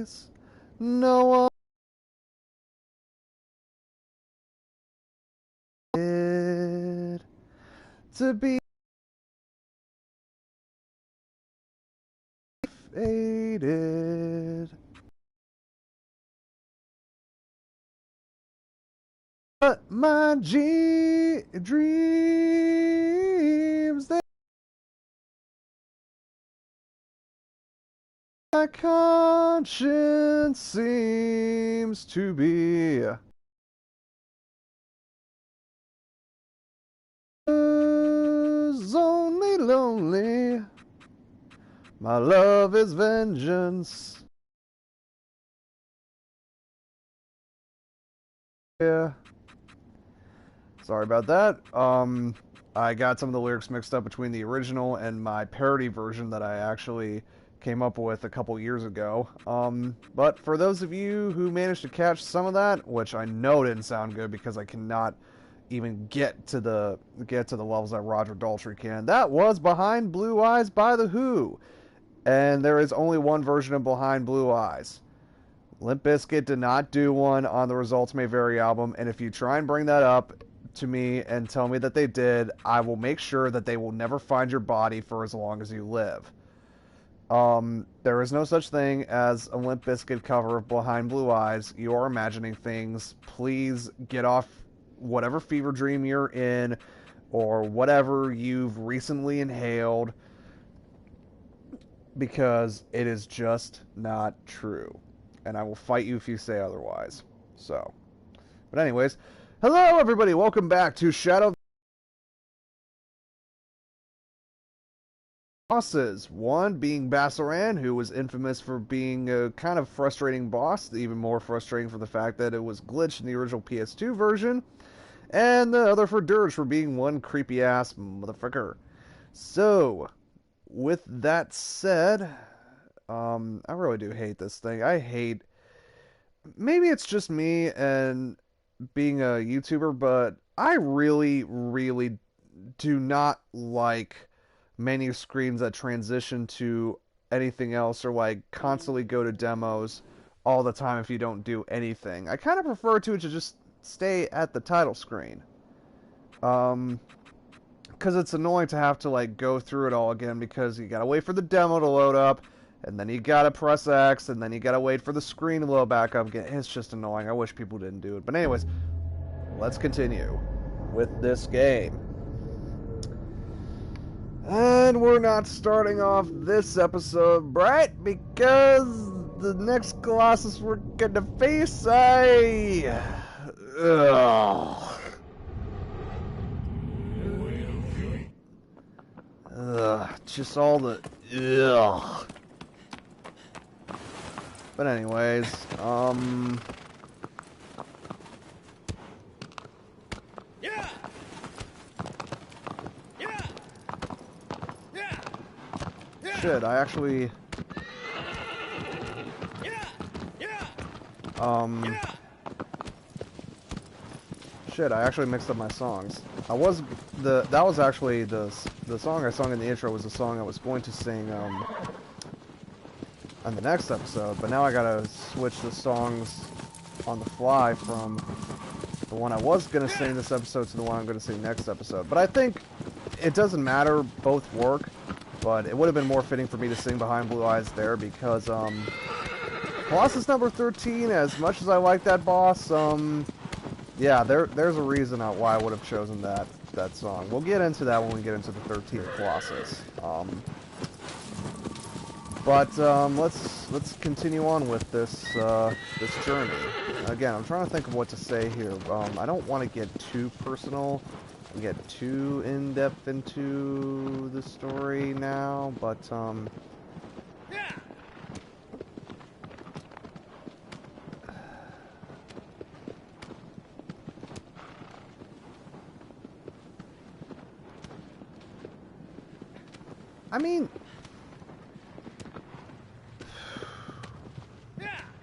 days. No one did to be faded. But my dreams, my conscience seems to be only lonely. My love is vengeance. Yeah. Sorry about that. I got some of the lyrics mixed up between the original and my parody version that I actually came up with a couple years ago. But for those of you who managed to catch some of that, which I know didn't sound good because I cannot even get to the levels that Roger Daltrey can, that was Behind Blue Eyes by The Who. And there is only one version of Behind Blue Eyes. Limp Bizkit did not do one on the Results May Vary album, and if you try and bring that up to me and tell me that they did, I will make sure that they will never find your body for as long as you live. There is no such thing as a Limp Bizkit cover of Behind Blue Eyes. You are imagining things. Please get off whatever fever dream you're in or whatever you've recently inhaled, because it is just not true. And I will fight you if you say otherwise. So, but anyways, hello everybody, welcome back to Shadow Bosses. One being Bassaran, who was infamous for being a kind of frustrating boss, even more frustrating for the fact that it was glitched in the original PS2 version, and the other for Dirge for being one creepy ass motherfucker. So, with that said, I really do hate this thing. Maybe it's just me and being a YouTuber, but I really, really do not like menu screens that transition to anything else or like constantly go to demos all the time if you don't do anything. I kind of prefer to just stay at the title screen. Because it's annoying to have to like go through it all again because you gotta wait for the demo to load up, and then you gotta press X, and then you gotta wait for the screen to load back up again. It's just annoying. I wish people didn't do it. But anyways, let's continue with this game. And we're not starting off this episode bright because the next Colossus we're gonna face, just all the ugh. But anyways, Yeah. Yeah. Yeah. Yeah. shit, I actually Yeah. Yeah. shit, I actually mixed up my songs. That was actually the song I sung in the intro was the song I was going to sing on the next episode, but now I gotta switch the songs on the fly from the one I was gonna sing this episode to the one I'm gonna sing next episode. But I think it doesn't matter, both work, but it would have been more fitting for me to sing Behind Blue Eyes there because Colossus number 13, as much as I like that boss, yeah, there's a reason why I would have chosen that song. We'll get into that when we get into the 13th Colossus. But let's continue on with this journey. Again, I'm trying to think of what to say here. I don't want to get too personal and get too in-depth into the story now, but Yeah. I mean,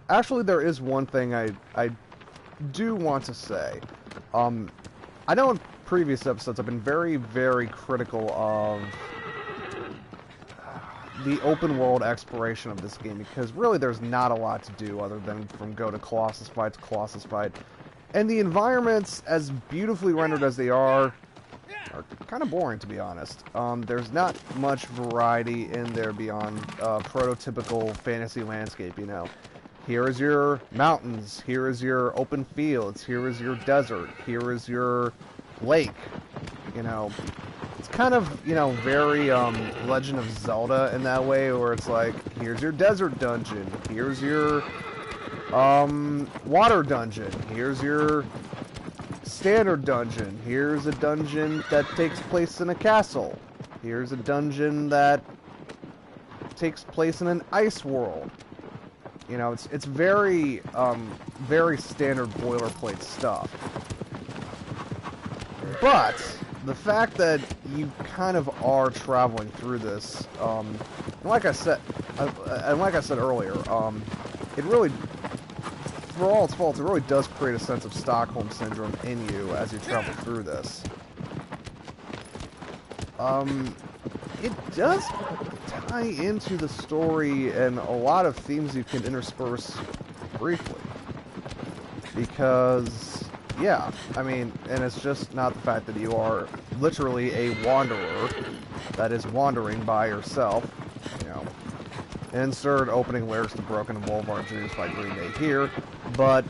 actually, there is one thing I do want to say. I know in previous episodes I've been very, very critical of the open world exploration of this game, because really there's not a lot to do other than from go to Colossus fight to Colossus fight. And the environments, as beautifully rendered as they are kind of boring, to be honest. There's not much variety in there beyond prototypical fantasy landscape, you know. Here is your mountains, here is your open fields, here is your desert, here is your lake, you know. It's kind of, you know, very Legend of Zelda in that way, where it's like, here's your desert dungeon, here's your water dungeon, here's your standard dungeon, here's a dungeon that takes place in a castle, here's a dungeon that takes place in an ice world. You know, it's very, very standard boilerplate stuff. But the fact that you kind of are traveling through this, and like I said earlier, it really, for all its faults, it really does create a sense of Stockholm Syndrome in you as you travel through this. It does tie into the story and a lot of themes you can intersperse briefly. Because, yeah, I mean, and it's just not the fact that you are literally a wanderer that is wandering by yourself, you know. Insert opening lyrics to Broken and Boulevard Dreams by Green Day here, but,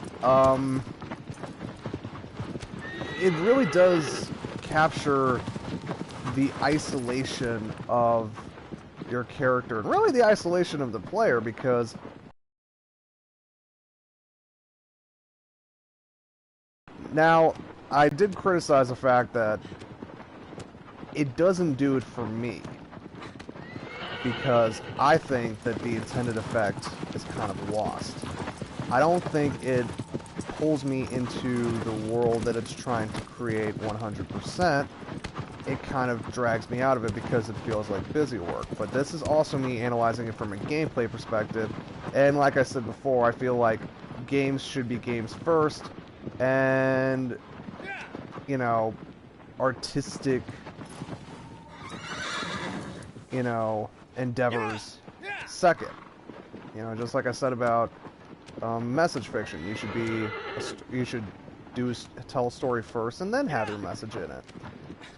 it really does capture the isolation of your character, and really the isolation of the player, because now, I did criticize the fact that it doesn't do it for me, because I think that the intended effect is kind of lost. I don't think it pulls me into the world that it's trying to create 100%. It kind of drags me out of it because it feels like busy work. But this is also me analyzing it from a gameplay perspective. And like I said before, I feel like games should be games first. And, you know, artistic, you know, endeavors second. You know, just like I said about message fiction. You should tell a story first and then have your message in it.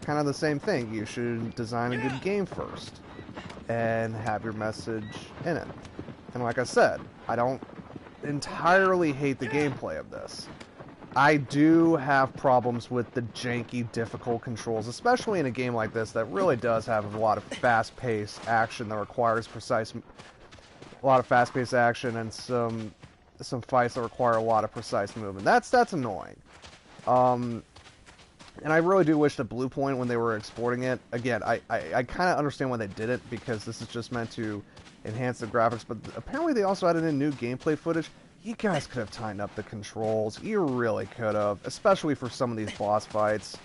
Kind of the same thing. You should design a good game first and have your message in it. And like I said, I don't entirely hate the gameplay of this. I do have problems with the janky, difficult controls, especially in a game like this that really does have a lot of fast-paced action that requires a lot of fast-paced action and some fights that require a lot of precise movement. That's annoying. And I really do wish that Blue Point, when they were exporting it, again, I kind of understand why they did it, because this is just meant to enhance the graphics, but apparently they also added in new gameplay footage. You guys could have tightened up the controls. You really could have, especially for some of these boss fights.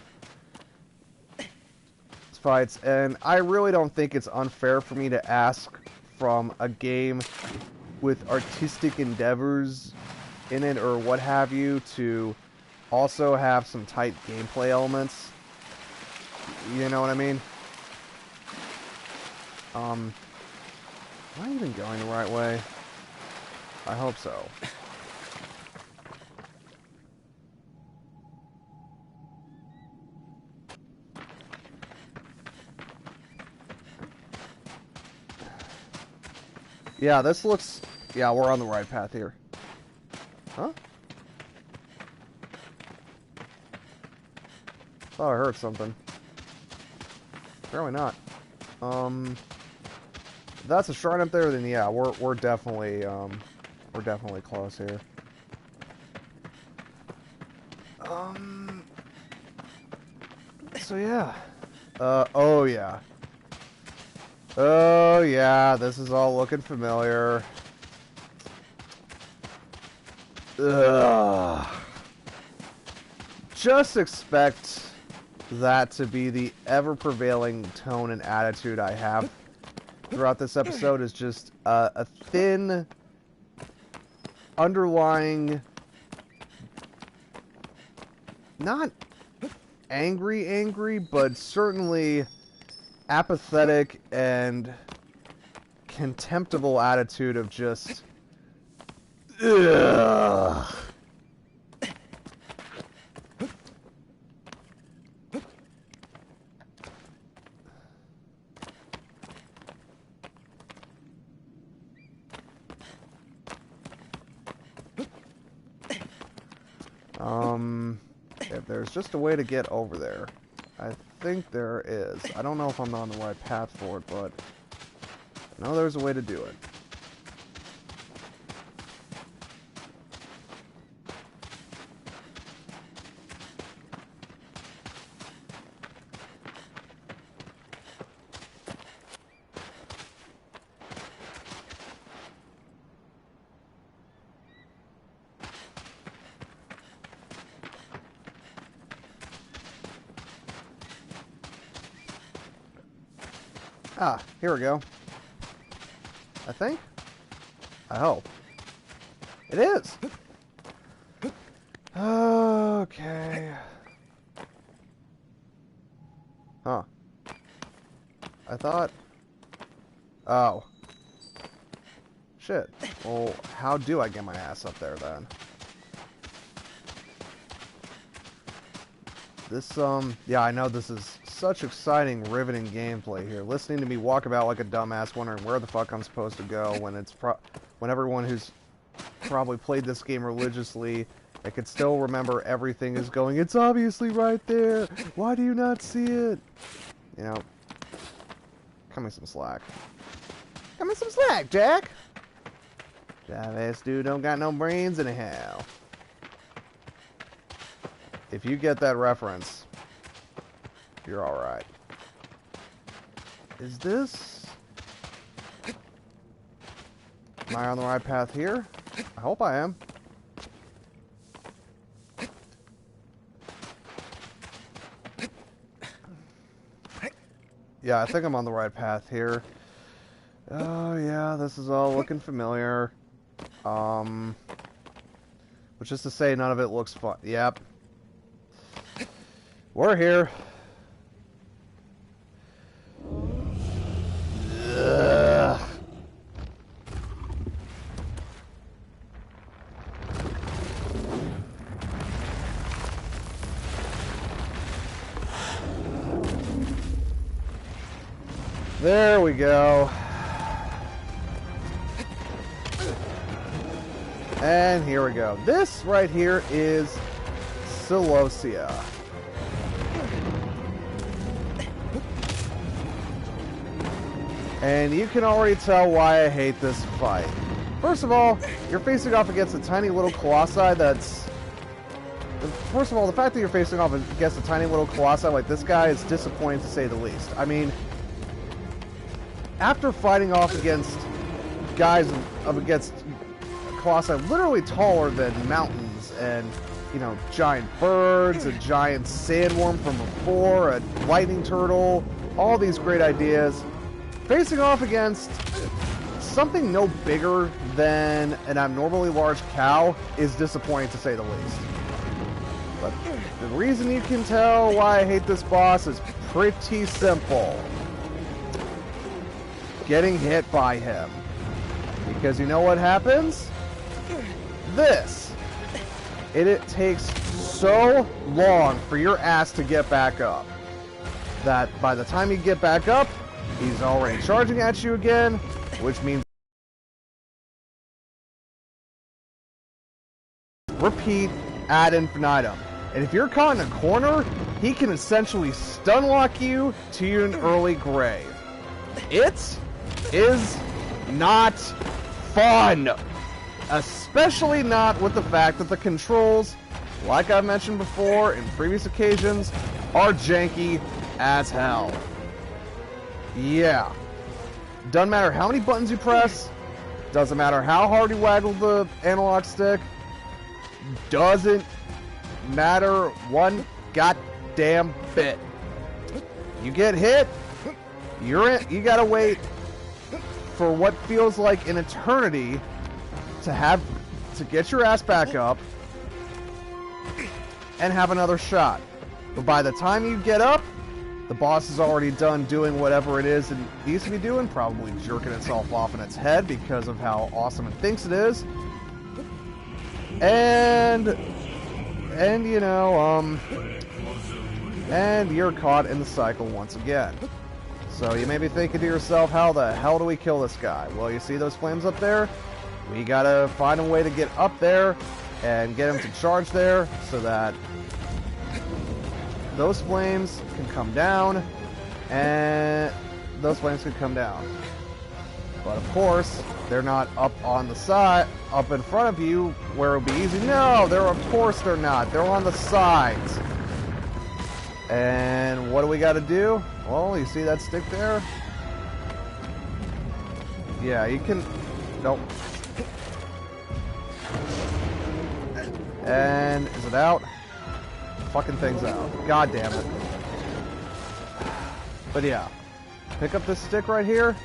And I really don't think it's unfair for me to ask from a game with artistic endeavors in it or what have you to also have some tight gameplay elements. You know what I mean? Am I even going the right way? I hope so. Yeah, this looks... Yeah, we're on the right path here. Huh? Thought I heard something. Apparently not. If that's a shrine up there, then yeah, we're definitely close here. So yeah. Oh yeah. Oh yeah, this is all looking familiar. Ugh. Just expect that to be the ever-prevailing tone and attitude I have throughout this episode, is just a thin, underlying, not angry, but certainly apathetic and contemptible attitude of just... Ugh. If there's just a way to get over there. I think there is. I don't know if I'm on the right path for it, but I know there's a way to do it. Ah, here we go. I think? I hope. It is! Okay. Huh. I thought... Oh. Shit. Well, how do I get my ass up there, then? This, yeah, I know this is such exciting, riveting gameplay here. Listening to me walk about like a dumbass, wondering where the fuck I'm supposed to go when it's when everyone who's probably played this game religiously, I could still remember everything is going, it's obviously right there. Why do you not see it? You know, cut me some slack. Cut me some slack, Jack. Jive-ass dude don't got no brains anyhow. If you get that reference, you're alright. Is this... Am I on the right path here? I hope I am. Yeah, I think I'm on the right path here. Oh yeah, this is all looking familiar. Which is to say, none of it looks fun. Yep. We're here. Ugh. There we go. And here we go. This right here is Celosia. And you can already tell why I hate this fight. First of all, you're facing off against a tiny little Colossi that's... First of all, the fact that you're facing off against a tiny little Colossi like this guy is disappointing to say the least. I mean, after fighting off against guys against Colossi literally taller than mountains and, you know, giant birds, a giant sandworm from before, a lightning turtle, all these great ideas, facing off against something no bigger than an abnormally large cow is disappointing to say the least. But the reason you can tell why I hate this boss is pretty simple. Getting hit by him. Because you know what happens? This. It takes so long for your ass to get back up that by the time you get back up, he's already charging at you again, which means repeat ad infinitum. And if you're caught in a corner, he can essentially stun lock you to an early grave. It is not fun. Especially not with the fact that the controls, like I've mentioned before in previous occasions, are janky as hell. Yeah. Doesn't matter how many buttons you press, doesn't matter how hard you waggle the analog stick, doesn't matter one goddamn bit. You get hit, you gotta wait for what feels like an eternity to get your ass back up and have another shot. But by the time you get up, The boss is already done doing whatever it is it needs to be doing, probably jerking itself off in its head because of how awesome it thinks it is. And you know, and you're caught in the cycle once again. So you may be thinking to yourself, how the hell do we kill this guy? Well, you see those flames up there? We gotta find a way to get up there and get him to charge there so that those flames can come down, and those flames can come down. But of course, they're not up on the side, up in front of you, where it would be easy. No, of course they're not. They're on the sides. And what do we got to do? Well, you see that stick there? Yeah, you can... Nope. And is it out? Fucking thing's out. God damn it. But yeah. Pick up this stick right here.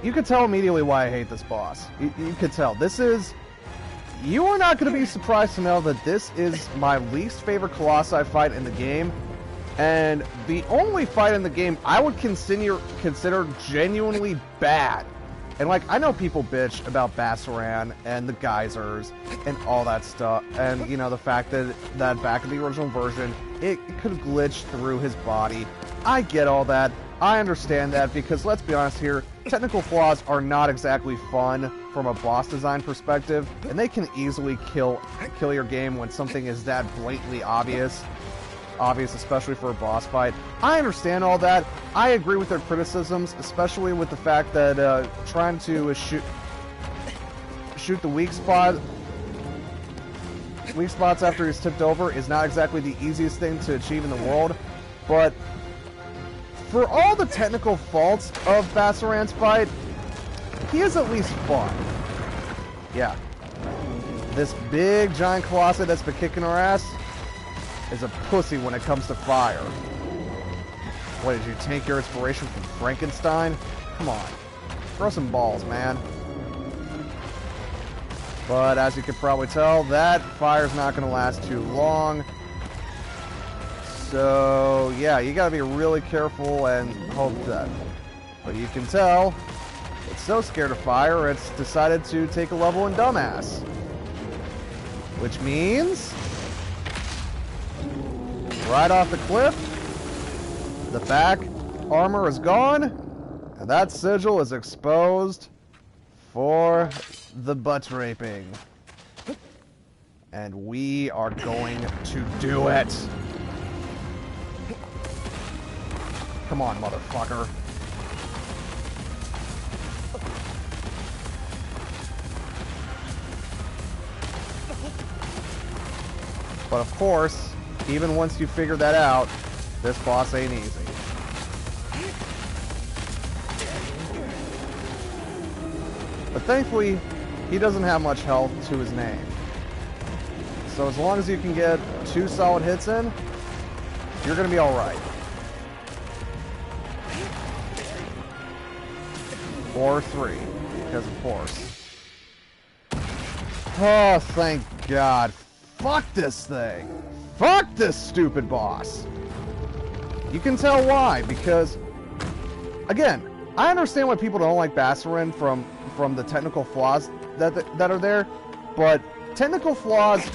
You could tell immediately why I hate this boss. You could tell. This is... You are not going to be surprised to know that this is my least favorite Colossi fight in the game. And the only fight in the game I would consider genuinely bad. And like, I know people bitch about Bassaran and the geysers and all that stuff. And, you know, the fact that back in the original version, it could glitch through his body. I get all that. I understand that because, let's be honest here, technical flaws are not exactly fun from a boss design perspective. And they can easily kill your game when something is that blatantly obvious, especially for a boss fight. I understand all that. I agree with their criticisms, especially with the fact that trying to shoot the weak spots after he's tipped over is not exactly the easiest thing to achieve in the world. But for all the technical faults of Bassaran's fight, he is at least fun. Yeah. This big giant Colossus that's been kicking our ass is a pussy when it comes to fire. What, did you take your inspiration from Frankenstein? Come on. Throw some balls, man. But as you can probably tell, that fire's not going to last too long. So, yeah, you gotta be really careful and hope that. But you can tell, it's so scared of fire, it's decided to take a level in Dumbass. Which means... right off the cliff, the back armor is gone, and that sigil is exposed for the butt raping. And we are going to do it. Come on, motherfucker. But of course, even once you figure that out, this boss ain't easy. But thankfully, he doesn't have much health to his name. So as long as you can get 2 solid hits in, you're gonna be alright. Or 3, because of course. Oh, thank God. Fuck this thing. Fuck this stupid boss. You can tell why, because, again, I understand why people don't like Bassaran from the technical flaws that are there, but technical flaws,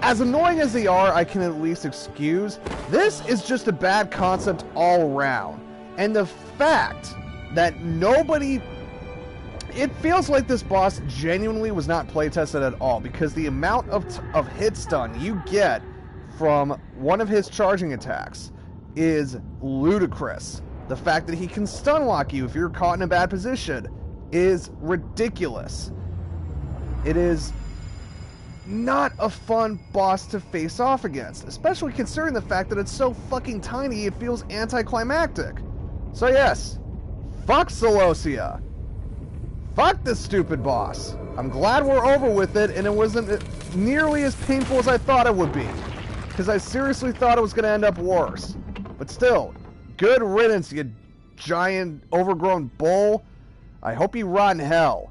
as annoying as they are, I can at least excuse. This is just a bad concept all around. And the fact that nobody... It feels like this boss genuinely was not playtested at all, because the amount of hit stun you get from one of his charging attacks is ludicrous. The fact that he can stun lock you if you're caught in a bad position is ridiculous. It is not a fun boss to face off against, especially considering the fact that it's so fucking tiny it feels anticlimactic. So yes, fuck Celosia. Fuck this stupid boss. I'm glad we're over with it, and it wasn't nearly as painful as I thought it would be. Because I seriously thought it was going to end up worse. But still, good riddance, you giant overgrown bull. I hope you rot in hell.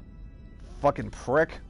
fucking prick.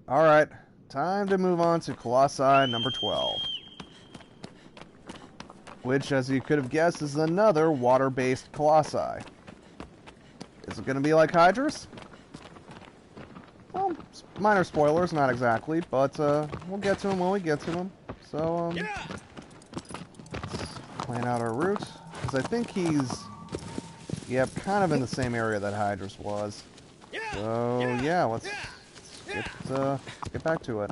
Alright, time to move on to Colossi number 12. Which, as you could have guessed, is another water-based Colossi. Is it going to be like Hydra's? Well, minor spoilers, not exactly, but we'll get to them when we get to them. So, let's plan out our route. Because I think he's, yep, kind of in the same area that Hydra's was. So, yeah, let's get back to it.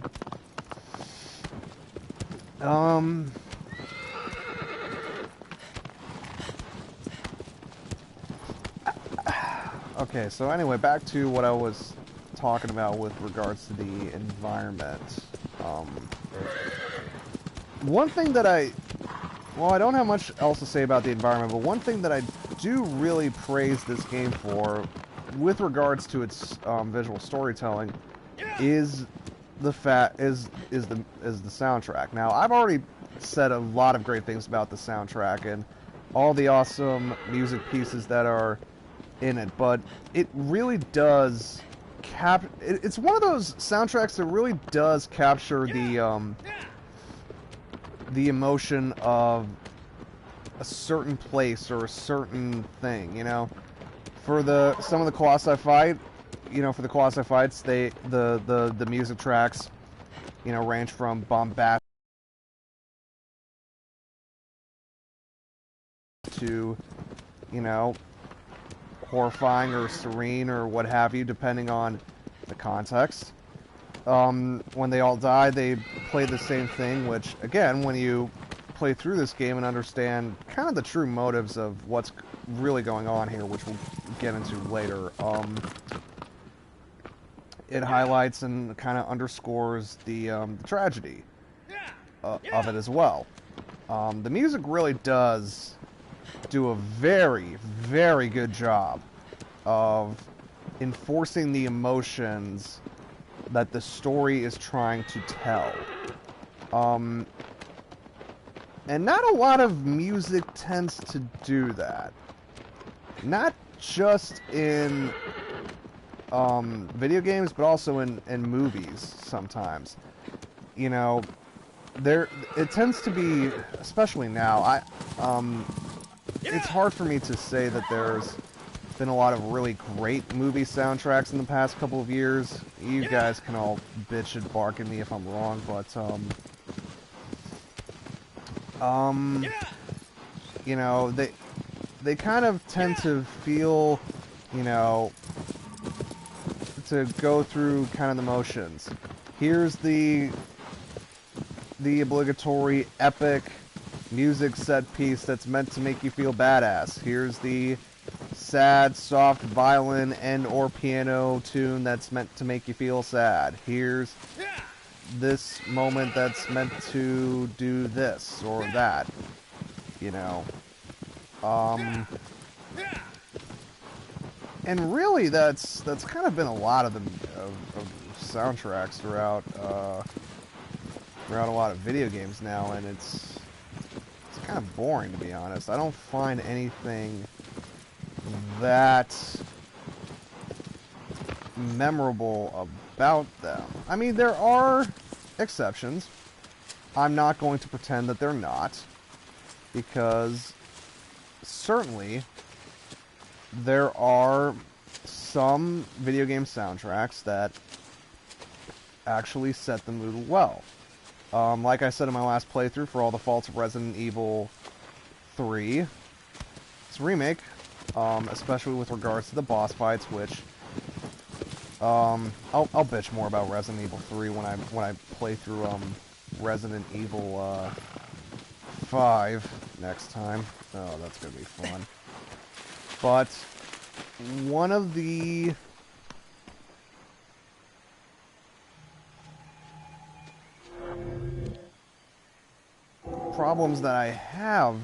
Okay, so anyway, back to what I was talking about with regards to the environment. One thing that well, I don't have much else to say about the environment, but one thing that I do really praise this game for, with regards to its visual storytelling, is the soundtrack. Now, I've already said a lot of great things about the soundtrack and all the awesome music pieces that are in it, but it really does it's one of those soundtracks that really does capture the emotion of a certain place or a certain thing, you know. For some of the Colossi fight, you know, for the Colossi fights, the music tracks, you know, range from bombastic to, you know, horrifying or serene or what have you, depending on the context. When they all die, they play the same thing, which, again, when you play through this game and understand kind of the true motives of what's really going on here, which we'll get into later, it highlights and kind of underscores the tragedy of it as well. The music really does do a very, very good job of enforcing the emotions that the story is trying to tell. And not a lot of music tends to do that. Not just in video games, but also in movies sometimes. You know, it tends to be, especially now, it's hard for me to say that there's been a lot of really great movie soundtracks in the past couple of years. You guys can all bitch and bark at me if I'm wrong, but you know, they kind of tend to feel, you know, to go through kind of the motions. Here's the obligatory epic music set piece that's meant to make you feel badass. Here's the sad, soft violin and or piano tune that's meant to make you feel sad. Here's this moment that's meant to do this or that, you know. And really, that's kind of been a lot of the soundtracks throughout a lot of video games now, and it's kind of boring, to be honest. I don't find anything that memorable about them. I mean, there are exceptions. I'm not going to pretend that they're not, because certainly there are some video game soundtracks that actually set the mood well. Like I said in my last playthrough, for all the faults of Resident Evil 3, its remake, especially with regards to the boss fights, which I'll bitch more about Resident Evil 3 when I play through Resident Evil 5 next time. Oh, that's gonna be fun. But one of the problems that I have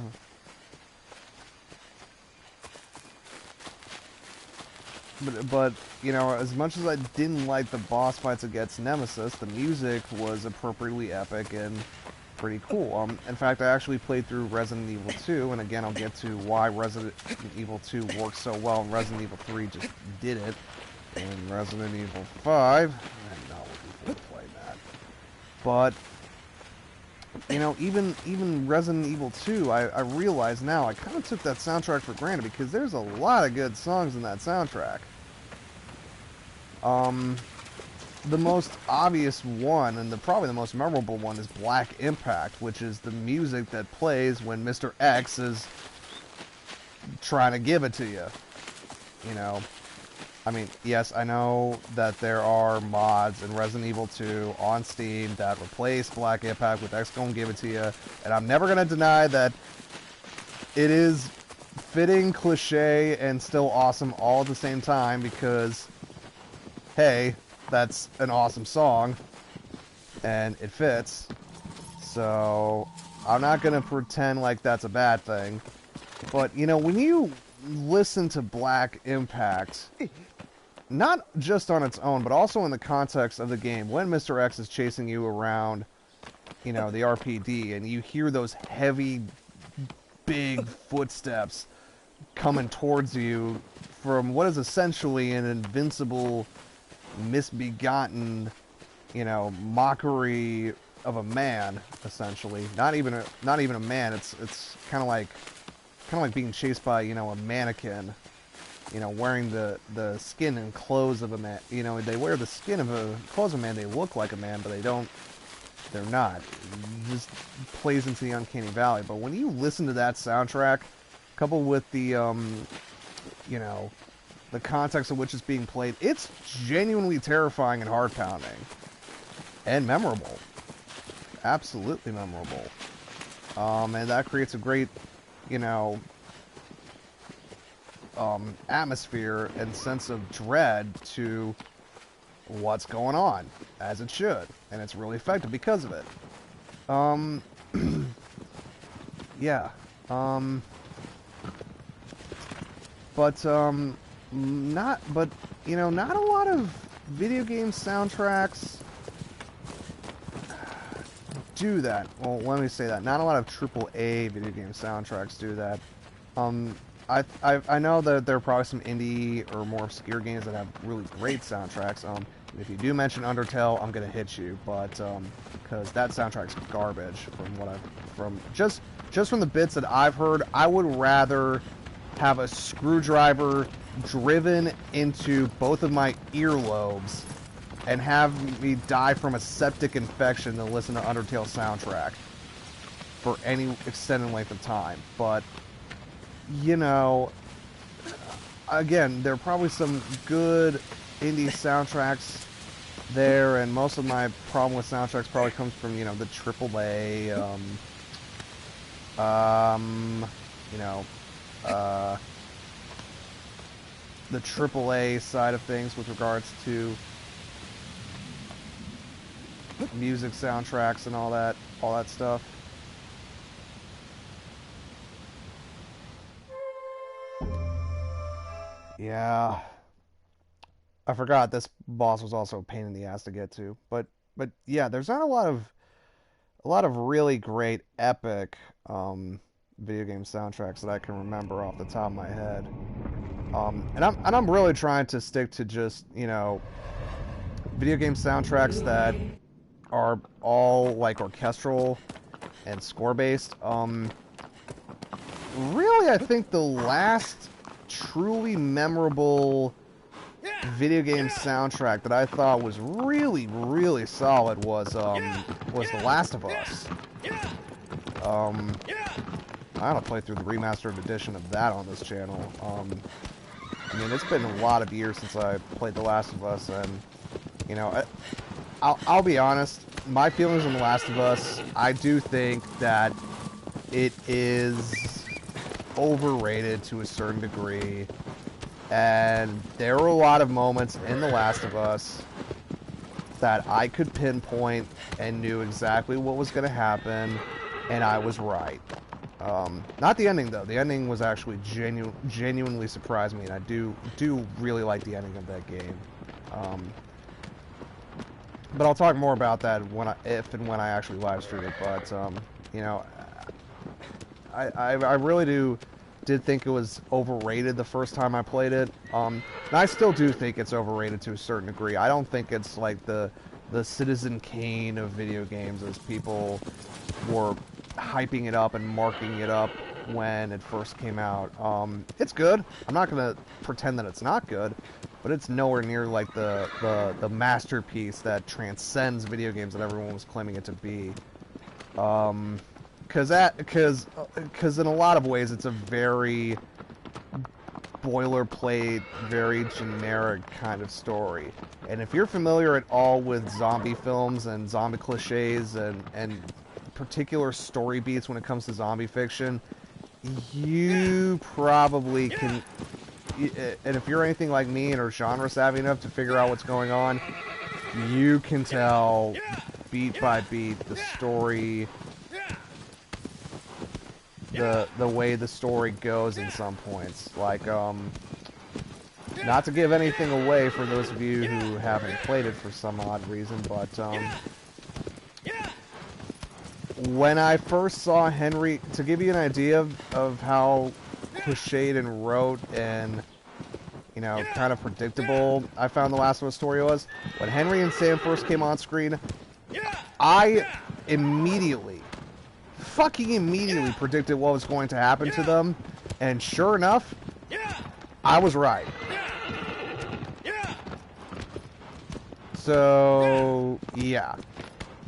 but you know, as much as I didn't like the boss fights against Nemesis, the music was appropriately epic and pretty cool. In fact, I actually played through Resident Evil 2, and again, I'll get to why Resident Evil 2 works so well, and Resident Evil 3 just did it. And Resident Evil 5, I'm not looking forward to playing that. But you know, even Resident Evil 2, I realize now, I kind of took that soundtrack for granted because there's a lot of good songs in that soundtrack. The most obvious one, and probably the most memorable one, is Black Impact, which is the music that plays when Mr. X is trying to give it to you. You know, I mean, yes, I know that there are mods in Resident Evil 2 on Steam that replace Black Impact with X Gonna Give It To You, and I'm never going to deny that it is fitting, cliche, and still awesome all at the same time because, hey, that's an awesome song, and it fits, so I'm not going to pretend like that's a bad thing. But, you know, when you listen to Black Impact, not just on its own, but also in the context of the game, when Mr. X is chasing you around, you know, the RPD, and you hear those heavy, big footsteps coming towards you from what is essentially an invincible, misbegotten, you know, mockery of a man, essentially. Not even a man. It's kind of like being chased by, you know, a mannequin. You know, wearing the skin and clothes of a man. You know, they wear the skin of clothes of a man. They look like a man, but they're not. It just plays into the uncanny valley. But when you listen to that soundtrack, coupled with the, you know, the context of which it's being played, it's genuinely terrifying and heart-pounding. And memorable. Absolutely memorable. And that creates a great, you know, atmosphere and sense of dread to what's going on, as it should, and it's really effective because of it. Yeah. But you know, not a lot of video game soundtracks do that. Well, let me say that. Not a lot of AAA video game soundtracks do that. I know that there are probably some indie or more obscure games that have really great soundtracks. If you do mention Undertale, I'm gonna hit you, but because that soundtrack's garbage just from the bits that I've heard. I would rather have a screwdriver driven into both of my earlobes and have me die from a septic infection than listen to Undertale soundtrack for any extended length of time. But you know, again, there are probably some good indie soundtracks there, and most of my problem with soundtracks probably comes from, you know, the AAA, you know, the AAA side of things with regards to music soundtracks and all that stuff. Yeah. I forgot this boss was also a pain in the ass to get to. But yeah, there's not a lot of really great epic video game soundtracks that I can remember off the top of my head. And I'm really trying to stick to just, you know, video game soundtracks that are all like orchestral and score based. Really, I think the last truly memorable video game soundtrack that I thought was really, really solid was The Last of Us. I don't play through the remastered edition of that on this channel. I mean, it's been a lot of years since I played The Last of Us, and you know, I'll be honest. my feelings on The Last of Us, I do think that it is overrated to a certain degree, and there were a lot of moments in The Last of Us that I could pinpoint and knew exactly what was going to happen, and I was right. Not the ending, though. The ending was actually genuinely surprised me, and I do really like the ending of that game. But I'll talk more about that if and when I actually live stream it. But you know, I really did think it was overrated the first time I played it. And I still do think it's overrated to a certain degree. I don't think it's like the Citizen Kane of video games as people were hyping it up and marking it up when it first came out. It's good. I'm not gonna pretend that it's not good, but it's nowhere near like the masterpiece that transcends video games that everyone was claiming it to be. Because in a lot of ways it's a very boilerplate, very generic kind of story. And if you're familiar at all with zombie films and zombie cliches and particular story beats when it comes to zombie fiction, you probably can. And if you're anything like me and are genre savvy enough to figure out what's going on, you can tell beat by beat the story, the way the story goes in some points. Like, not to give anything away for those of you who haven't played it for some odd reason, but when I first saw Henry, to give you an idea of how cliched and rote and, you know, kind of predictable I found the Last of Us story was, when Henry and Sam first came on screen, I fucking immediately predicted what was going to happen to them, and sure enough, I was right. So, yeah.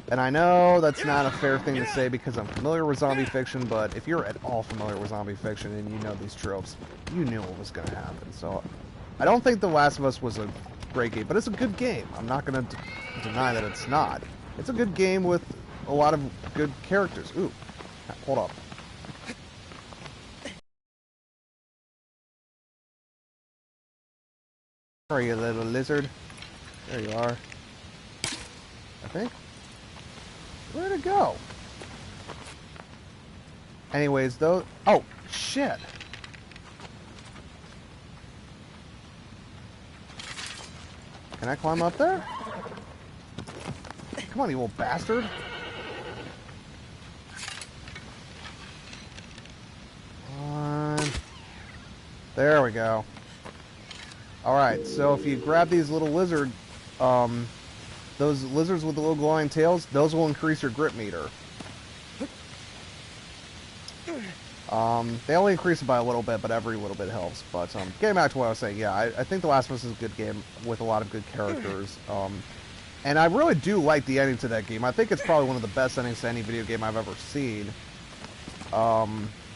And I know that's not a fair thing to say because I'm familiar with zombie fiction, but if you're at all familiar with zombie fiction and you know these tropes, you knew what was going to happen. So, I don't think The Last of Us was a great game, but it's a good game. I'm not going to deny that it's not. It's a good game with a lot of good characters. Ooh, hold up. Where are you, little lizard? There you are. I think. Where'd it go? Anyways, though... Oh, shit! Can I climb up there? Come on, you little bastard! Come on. There we go. Alright, so if you grab these little lizard... those lizards with the little glowing tails, those will increase your grip meter. They only increase it by a little bit, but every little bit helps. But getting back to what I was saying, yeah, I think The Last of Us is a good game with a lot of good characters. And I really do like the ending to that game. I think it's probably one of the best endings to any video game I've ever seen.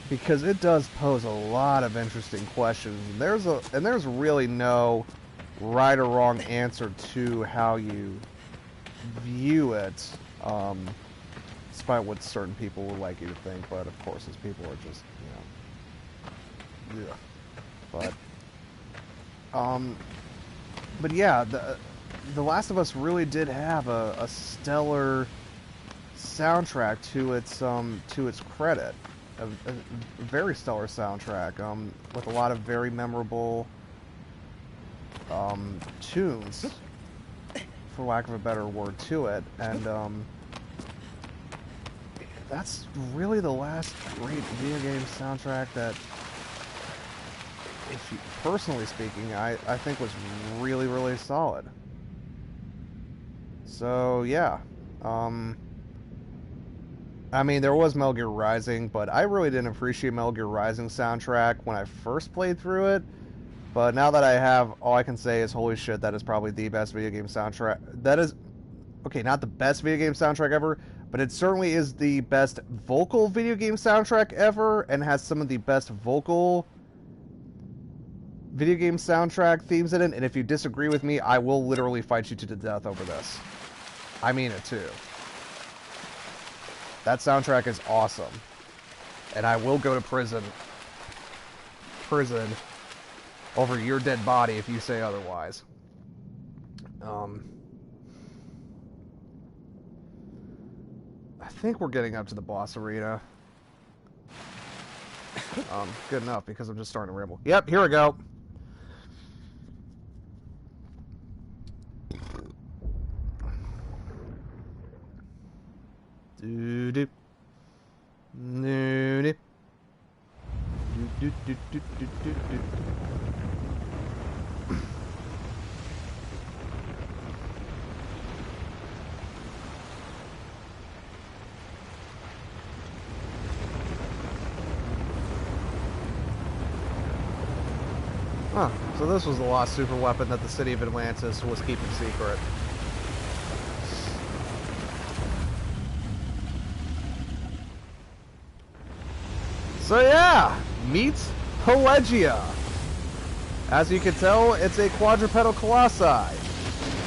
Because it does pose a lot of interesting questions. And there's really no right or wrong answer to how you view it, despite what certain people would like you to think, but of course those people are just, you know, yeah. But yeah, the Last of Us really did have a stellar soundtrack to its credit, a very stellar soundtrack, with a lot of very memorable tunes, for lack of a better word, to it, and that's really the last great video game soundtrack that, if you, personally speaking, I think was really, really solid. So yeah, I mean, there was Metal Gear Rising, but I really didn't appreciate Metal Gear Rising soundtrack when I first played through it. But now that I have, all I can say is, holy shit, that is probably the best video game soundtrack. That is, okay, not the best video game soundtrack ever, but it certainly is the best vocal video game soundtrack ever, and has some of the best vocal video game soundtrack themes in it. And if you disagree with me, I will literally fight you to the death over this. I mean it too. That soundtrack is awesome. And I will go to prison over your dead body if you say otherwise. I think we're getting up to the boss arena. Good enough because I'm just starting to ramble. Yep, here we go. Do do do do do do do do do. Huh, so this was the lost super weapon that the city of Atlantis was keeping secret. So yeah, meet Pelagia. As you can tell, it's a quadrupedal colossi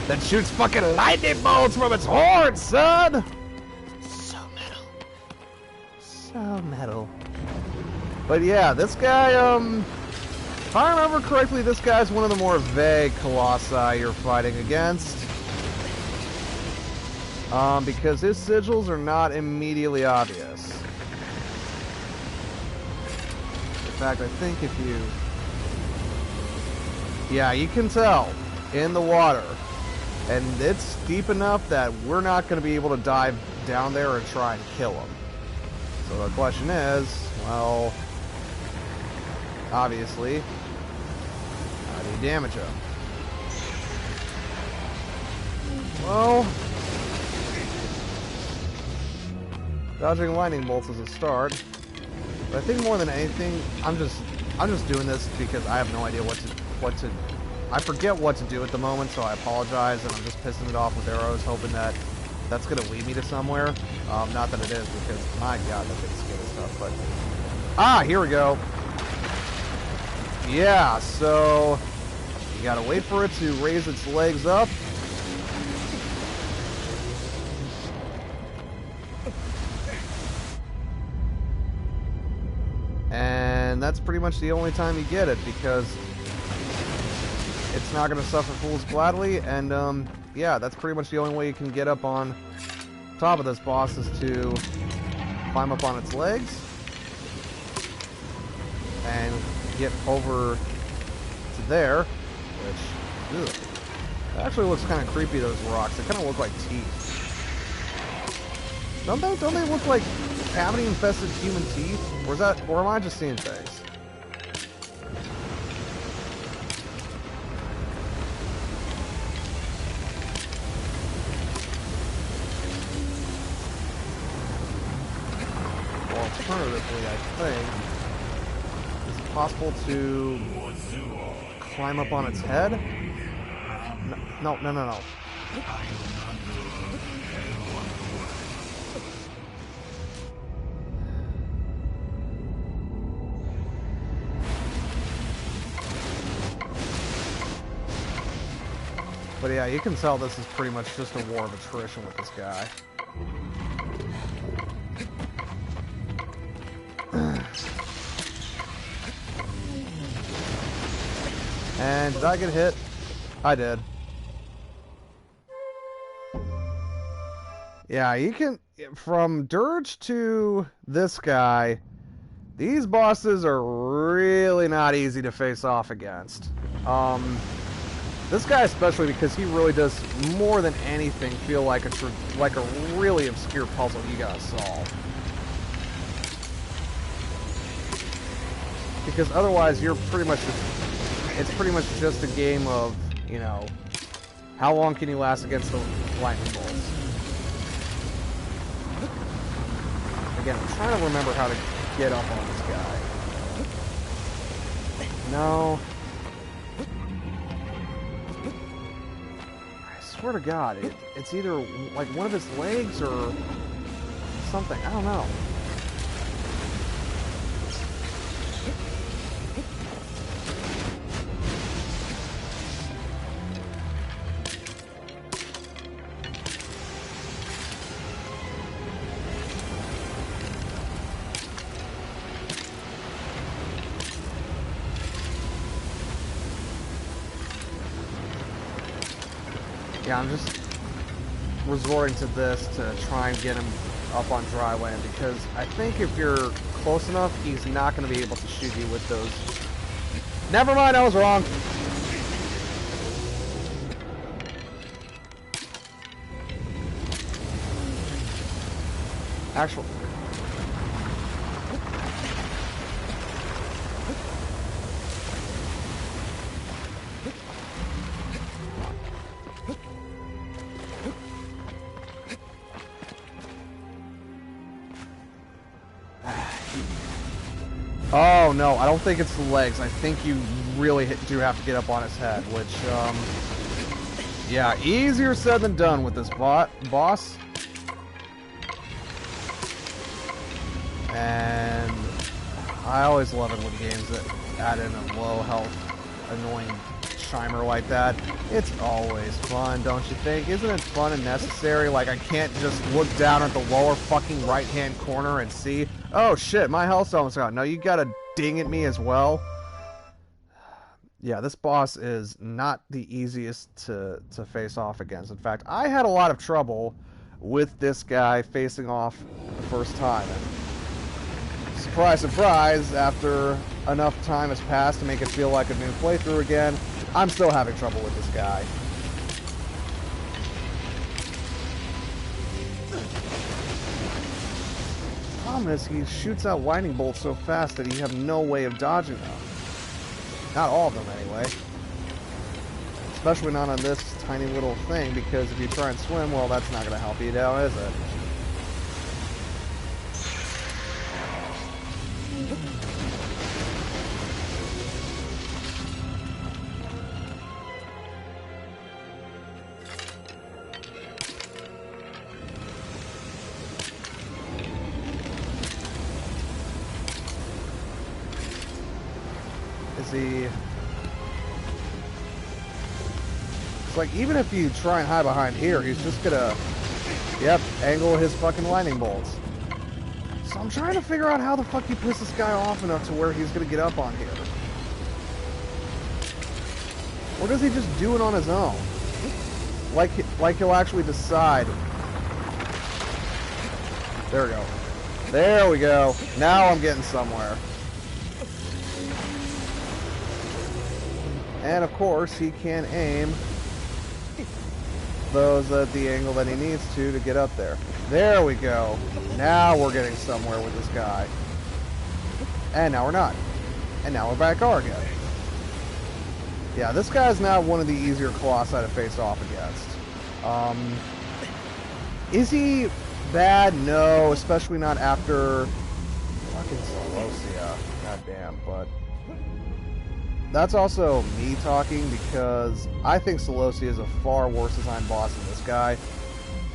that shoots fucking lightning bolts from its horns, son! So metal. So metal. But yeah, this guy, if I remember correctly, this guy's one of the more vague colossi you're fighting against. Because his sigils are not immediately obvious. In fact, I think if you... Yeah, you can tell in the water. And it's deep enough that we're not going to be able to dive down there and try and kill him. So the question is, well, obviously, how do you damage him? Well, dodging lightning bolts is a start. But I think more than anything, I'm just doing this because I have no idea what to I forget what to do at the moment, so I apologize, and I'm just pissing it off with arrows, hoping that that's gonna lead me to somewhere. Not that it is, because my god, that thing's good as stuff, but... Ah, here we go. Yeah, so you gotta wait for it to raise its legs up. And that's pretty much the only time you get it, because it's not going to suffer fools gladly, and yeah, that's pretty much the only way you can get up on top of this boss is to climb up on its legs and get over to there, which, ugh, it actually looks kind of creepy, those rocks. They kind of look like teeth. Don't they look like cavity-infested human teeth? Or am I just seeing things? Well, alternatively, I think, is it possible to climb up on its head? No. But yeah, you can tell this is pretty much just a war of attrition with this guy. And did I get hit? I did. Yeah, you can... From Dirge to this guy, these bosses are really not easy to face off against. This guy especially, because he really does more than anything feel like a really obscure puzzle you gotta solve. Because otherwise, you're pretty much it's pretty much just a game of, you know, how long can you last against the lightning bolts? Again, I'm trying to remember how to get up on this guy. No. I swear to God, it's either like one of his legs or something. I don't know. Yeah, I'm just resorting to this to try and get him up on dry land, because I think if you're close enough, he's not going to be able to shoot you with those. Never mind, I was wrong. Actual. Oh no, I don't think it's the legs. I think you really do have to get up on his head, which, yeah, easier said than done with this boss. And I always love it when games that add in a low health, annoying chimer like that. It's always fun, don't you think? Isn't it fun and necessary? Like, I can't just look down at the lower fucking right-hand corner and see, oh shit, my health's almost gone. No, you gotta ding at me as well. Yeah, this boss is not the easiest to face off against. In fact, I had a lot of trouble with this guy facing off the first time. And surprise, surprise, after enough time has passed to make it feel like a new playthrough again, I'm still having trouble with this guy. The problem is he shoots out lightning bolts so fast that you have no way of dodging them. Not all of them, anyway. Especially not on this tiny little thing, because if you try and swim, well, that's not going to help you now, is it? It's like, even if you try and hide behind here, he's just gonna, yep, angle his fucking lightning bolts. So I'm trying to figure out how the fuck you piss this guy off enough to where he's gonna get up on here. Or does he just do it on his own? Like he'll actually decide. There we go. There we go. Now I'm getting somewhere. And of course, he can aim those at the angle that he needs to get up there. There we go. Now we're getting somewhere with this guy. And now we're not. And now we're back R again. Yeah, this guy's now one of the easier Colossi to face off against. Is he bad? No, especially not after fucking Colossus. Goddamn, but that's also me talking, because I think Colossus is a far worse designed boss than this guy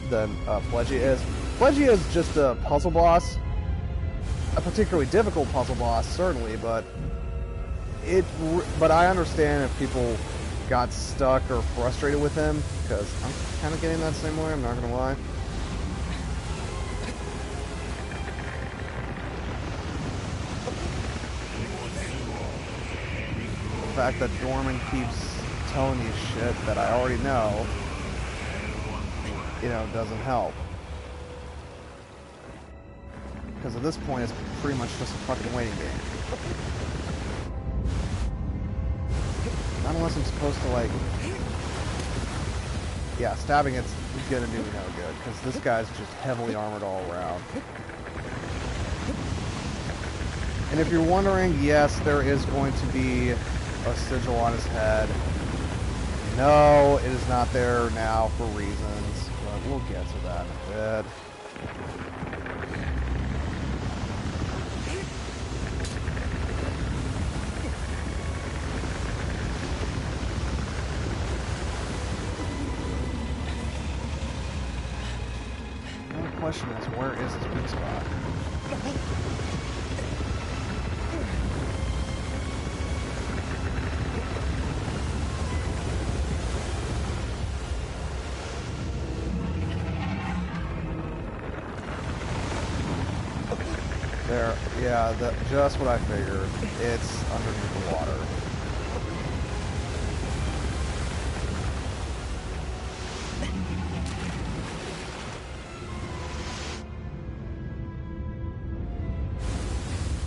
than Pelagia is. Pelagia is just a puzzle boss, a particularly difficult puzzle boss, certainly, but I understand if people got stuck or frustrated with him, because I'm kind of getting that same way, I'm not gonna lie. The fact that Dorman keeps telling you shit that I already know, doesn't help. Because at this point, it's pretty much just a fucking waiting game. Not unless I'm supposed to, like... Yeah, stabbing it's gonna do me no good, because this guy's just heavily armored all around. And if you're wondering, yes, there is going to be a sigil on his head. No, it is not there now for reasons, but we'll get to that in a bit. The question is, where is his weak spot? There, yeah, just what I figured. It's underneath the water.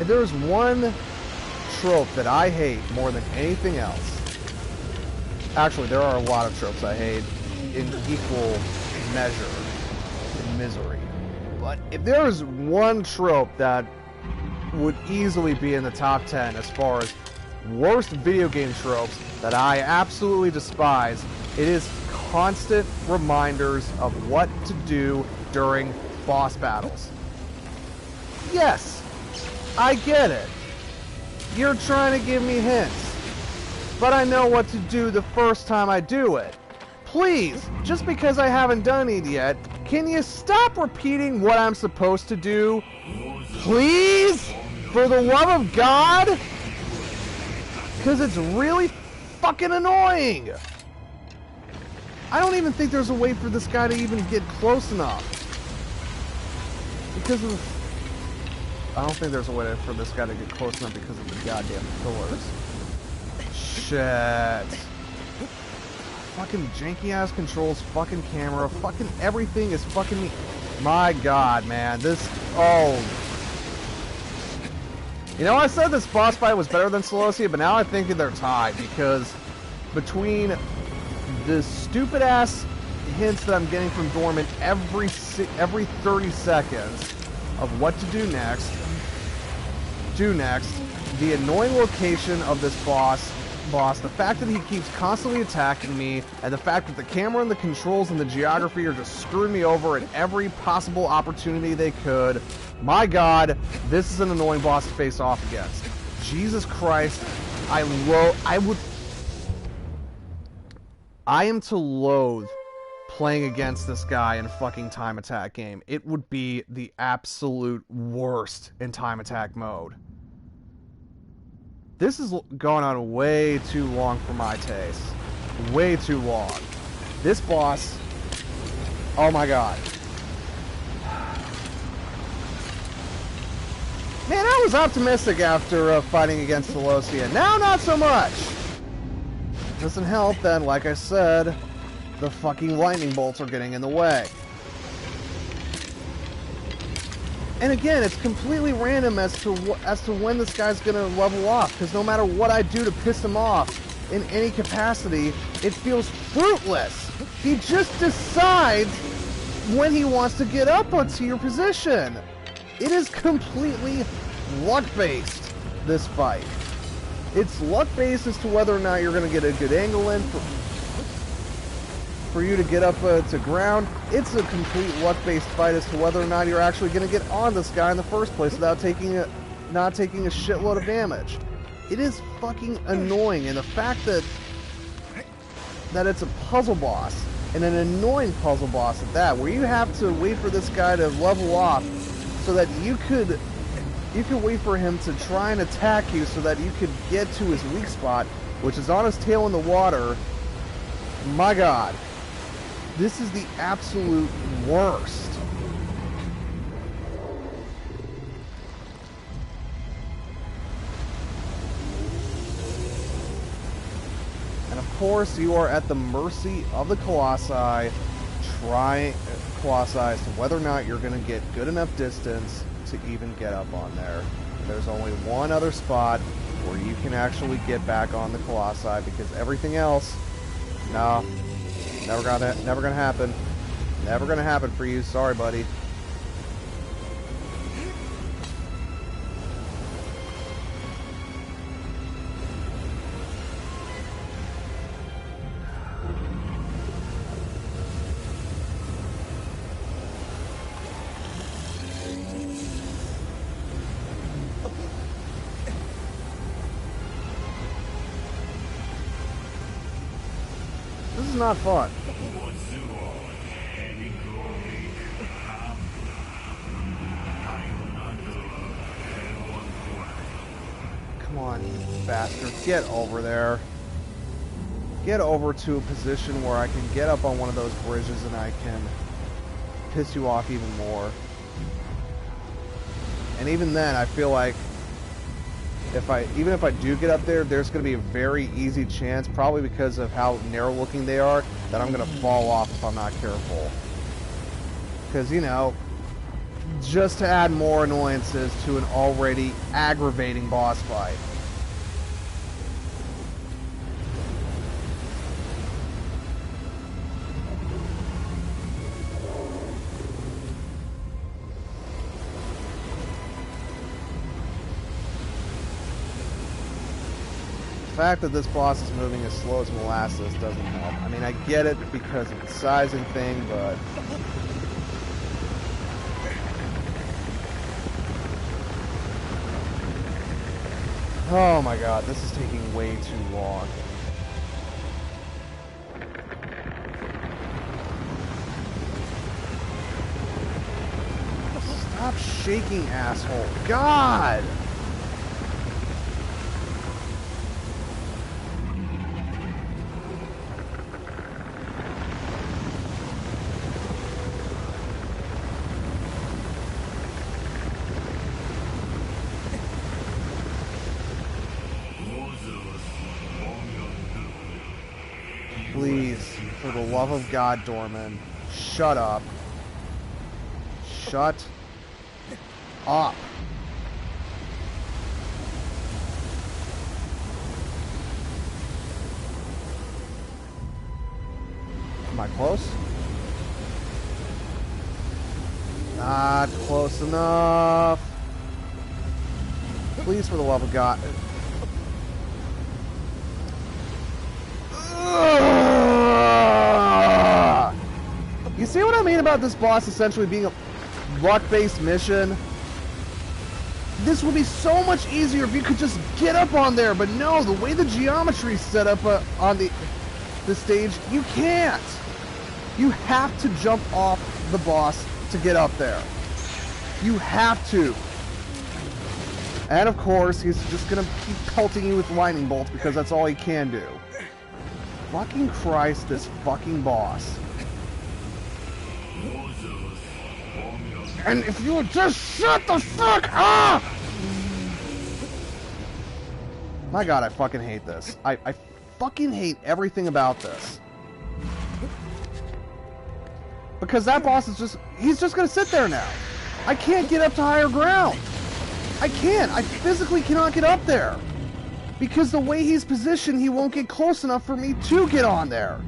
If there's one trope that I hate more than anything else, actually, there are a lot of tropes I hate in equal measure in misery. But if there is one trope that would easily be in the top 10 as far as worst video game tropes that I absolutely despise, it is constant reminders of what to do during boss battles. Yes, I get it. You're trying to give me hints, but I know what to do the first time I do it. Please, just because I haven't done it yet, can you stop repeating what I'm supposed to do? Please? For the love of God? Because it's really fucking annoying. I don't even think there's a way for this guy to even get close enough. Because of... I don't think there's a way for this guy to get close enough because of the goddamn pillars. Shit. Fucking janky-ass controls, fucking camera, fucking everything is fucking me. My God, man. This... Oh... You know, I said this boss fight was better than Colossus, but now I think they're tied, because between the stupid-ass hints that I'm getting from Dorman every 30 seconds of what to do next, the annoying location of this boss, the fact that he keeps constantly attacking me, and the fact that the camera and the controls and the geography are just screwing me over at every possible opportunity they could. My God, this is an annoying boss to face off against. Jesus Christ, I am to loathe playing against this guy in a fucking time attack game. It would be the absolute worst in time attack mode. This has gone on way too long for my taste. Way too long. This boss... Oh my God. Man, I was optimistic after fighting against Pelagia. Now, not so much. Doesn't help that, like I said, the fucking lightning bolts are getting in the way. And again, it's completely random as to when this guy's gonna level off, because no matter what I do to piss him off in any capacity, it feels fruitless. He just decides when he wants to get up onto your position. It is completely luck-based, this fight. It's luck-based as to whether or not you're gonna get a good angle in for you to get up to ground. It's a complete luck-based fight as to whether or not you're actually going to get on this guy in the first place without not taking a shitload of damage. It is fucking annoying, and the fact that it's a puzzle boss, and an annoying puzzle boss at that, where you have to wait for this guy to level off so that you could wait for him to try and attack you so that you could get to his weak spot, which is on his tail in the water. My God. This is the absolute worst. And of course, you are at the mercy of the Colossi, as to whether or not you're going to get good enough distance to even get up on there. There's only one other spot where you can actually get back on the Colossi, because everything else, no. Never gonna happen. Never gonna happen for you. Sorry, buddy. This is not fun. Come on, you bastard. Get over there. Get over to a position where I can get up on one of those bridges and I can piss you off even more. And even then, I feel like even if I do get up there, there's going to be a very easy chance, probably because of how narrow looking they are, that I'm going to fall off if I'm not careful. Because, you know, just to add more annoyances to an already aggravating boss fight. The fact that this boss is moving as slow as molasses doesn't help. I mean, I get it because of the sizing thing, but... oh my god, this is taking way too long. Stop shaking, asshole. God! Please, for the love of God, Dorman, shut up. Shut up. Am I close? Not close enough. Please, for the love of God. You see what I mean about this boss essentially being a luck-based mission? This would be so much easier if you could just get up on there, but no, the way the geometry's set up on the stage, you can't. You have to jump off the boss to get up there. You have to. And of course, he's just gonna keep pelting you with lightning bolts because that's all he can do. Fucking Christ, this fucking boss. And if you would just shut the fuck up! My god, I fucking hate this. I fucking hate everything about this. Because that boss is just... he's just gonna sit there now. I can't get up to higher ground. I can't. I physically cannot get up there. Because the way he's positioned, he won't get close enough for me to get on there.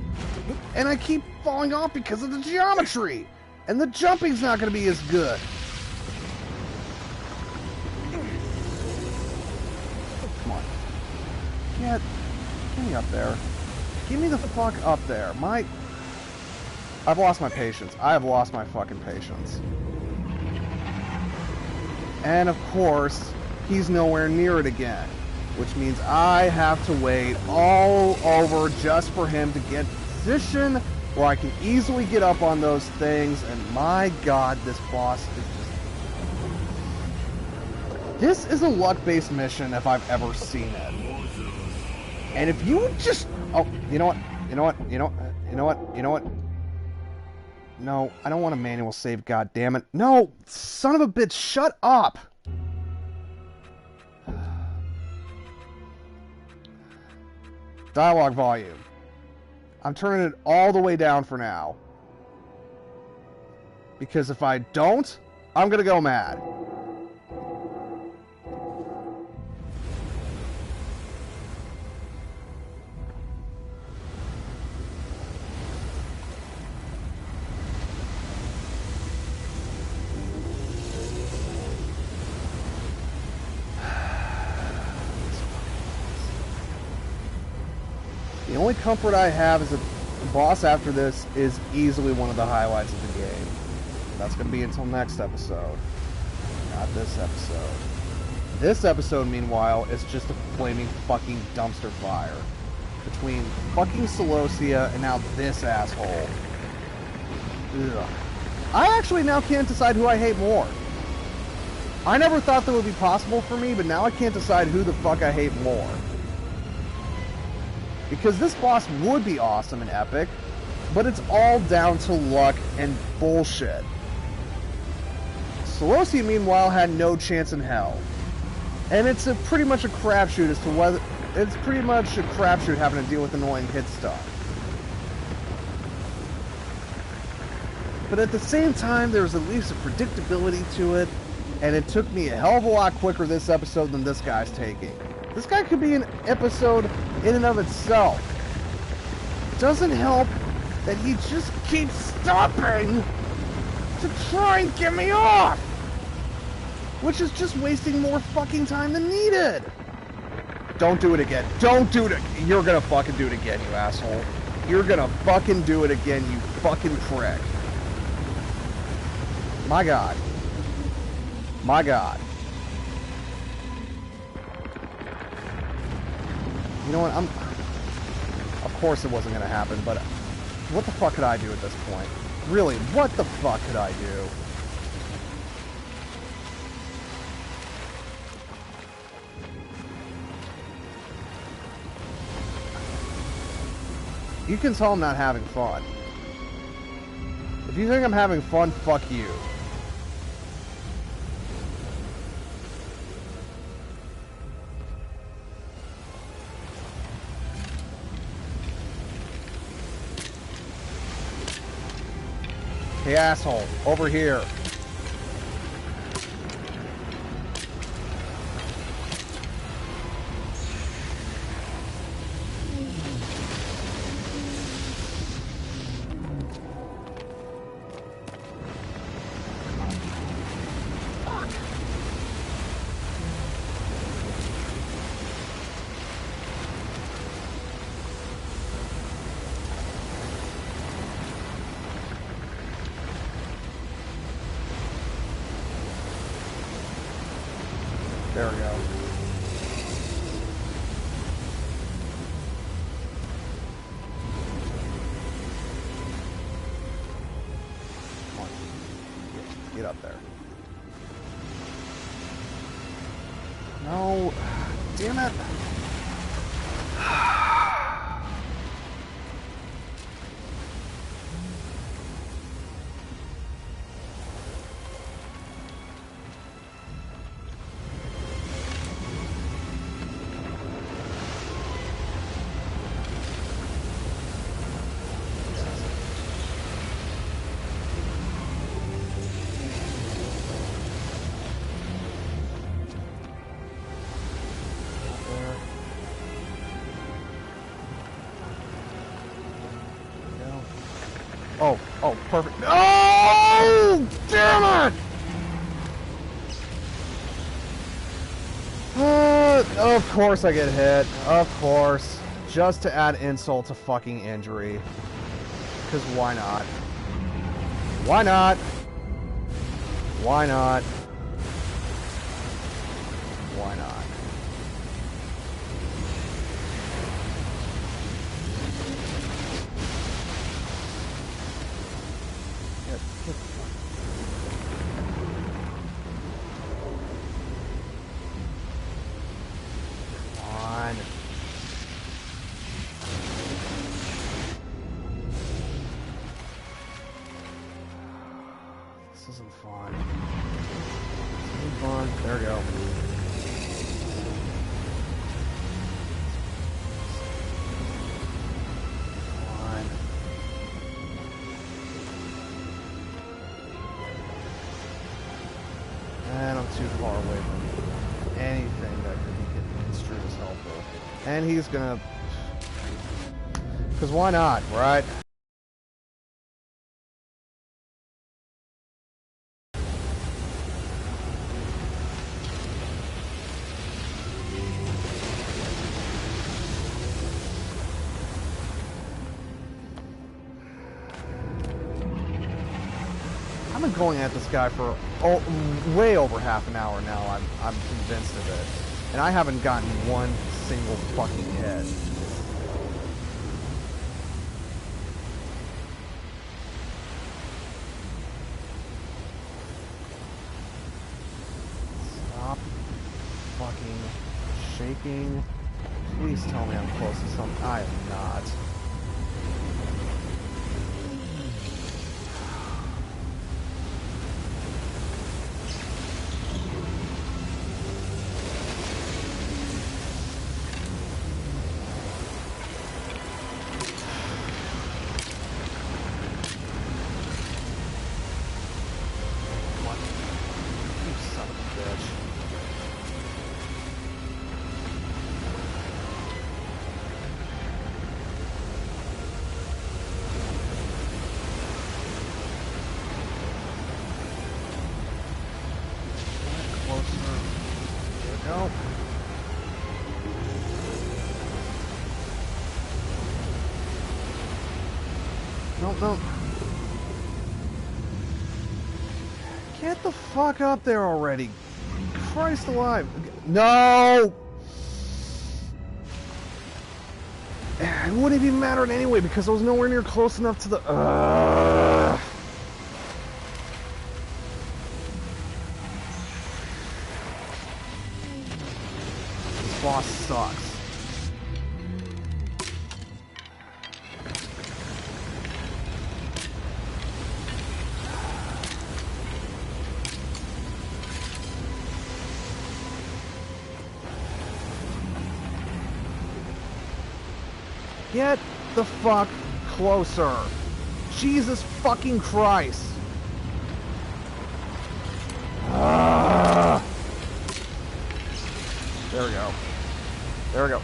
And I keep falling off because of the geometry. And the jumping's not going to be as good. Come on. Get me up there. Get me the fuck up there. I've lost my patience. I have lost my fucking patience. And of course, he's nowhere near it again. Which means I have to wait all over just for him to get position where I can easily get up on those things. And my god, this boss is just... this is a luck-based mission if I've ever seen it. And if you would just... oh, you know what? You know what? You know what? You know what? You know what? No, I don't want a manual save, god damn it. No! Son of a bitch, shut up! Dialogue volume. I'm turning it all the way down for now. Because if I don't, I'm gonna go mad. The only comfort I have is that the boss after this is easily one of the highlights of the game. That's going to be until next episode. Not this episode. This episode, meanwhile, is just a flaming fucking dumpster fire. Between fucking Celosia and now this asshole. Ugh. I actually now can't decide who I hate more. I never thought that would be possible for me, but now I can't decide who the fuck I hate more. Because this boss would be awesome and epic, but it's all down to luck and bullshit. Celosia, meanwhile, had no chance in hell. And it's pretty much a crapshoot as to whether... it's pretty much a crapshoot having to deal with annoying hit stuff. but at the same time, there's at least a predictability to it, and it took me a hell of a lot quicker this episode than this guy's taking. This guy could be an episode in and of itself. It doesn't help that he just keeps stopping to try and get me off, which is just wasting more fucking time than needed. Don't do it again. Don't do it. You're gonna fucking do it again, you asshole. You're gonna fucking do it again, you fucking prick. My God. My God. You know what, of course it wasn't gonna happen, but what the fuck could I do at this point? Really, what the fuck could I do? You can tell I'm not having fun. If you think I'm having fun, fuck you. Hey, asshole, over here. There we go. Come on. Get up there. No. Damn it. Oh, perfect. Oh, damn it! Of course I get hit. Of course. Just to add insult to fucking injury. Because why not? Why not? Why not? Why not? This isn't fun. This isn't fun. There we go. Fine. And I'm too far away from anything that could be construed as helpful. And he's gonna... Because why not, right? I've been going at this guy for way over half an hour now. I'm convinced of it, and I haven't gotten one single fucking hit. Stop fucking shaking. Please tell me I'm close to something. I am not. No, no. Get the fuck up there already. Christ alive. No! It wouldn't even matter anyway because I was nowhere near close enough to the... This boss sucks. Get the fuck closer. Jesus fucking Christ. There we go. There we go.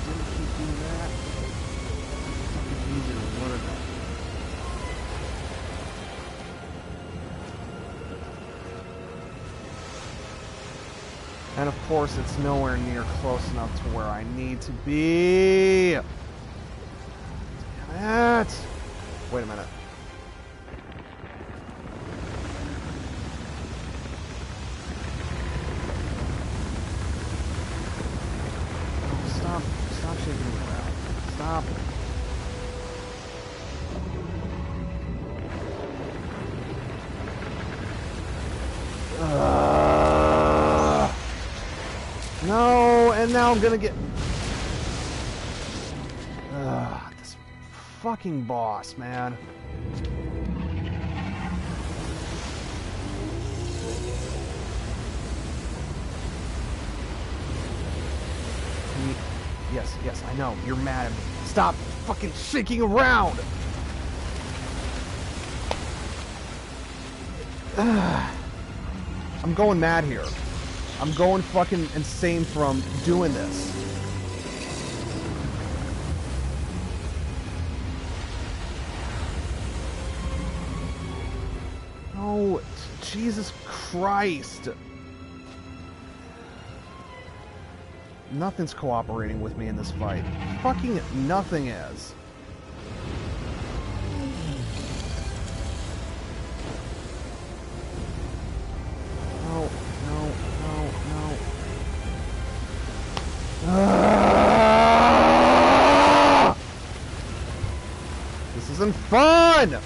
Didn't keep doing that. Fucking easier to learn that. And of course, it's nowhere near close enough to where I need to be. Damn it. Wait a minute. Oh, stop. Stop shaking me around. Stop. No, and now I'm gonna get... this fucking boss, man. Yes, yes, I know. You're mad at me. Stop fucking shaking around! I'm going mad here. I'm going fucking insane from doing this. Oh, Jesus Christ. Nothing's cooperating with me in this fight. Fucking nothing is. No, no, no, no. This isn't fun! I've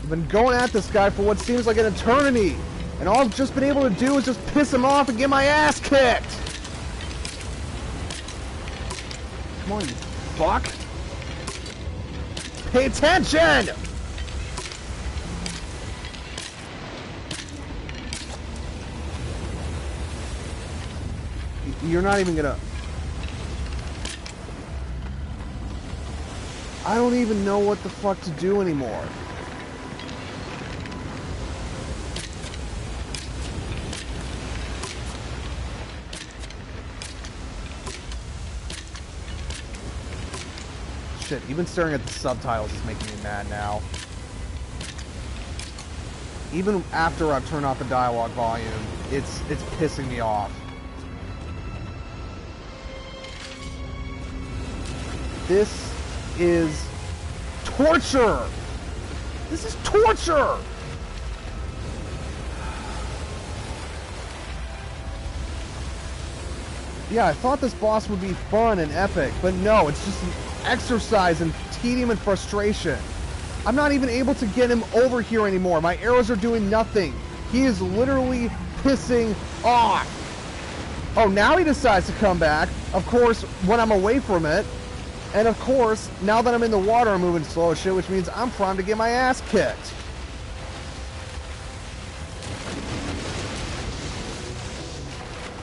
been going at this guy for what seems like an eternity, and all I've just been able to do is just piss him off and get my ass kicked! Come on, you fuck! Pay attention! You're not even gonna... I don't even know what the fuck to do anymore. Shit, even staring at the subtitles is making me mad now. Even after I've turned off the dialogue volume, it's pissing me off. This is torture! This is torture! Yeah, I thought this boss would be fun and epic, but no, it's just an exercise in tedium and frustration. I'm not even able to get him over here anymore. My arrows are doing nothing. He is literally pissing off. Oh, now he decides to come back, of course, when I'm away from it. And of course, now that I'm in the water, I'm moving slow as shit, which means I'm primed to get my ass kicked.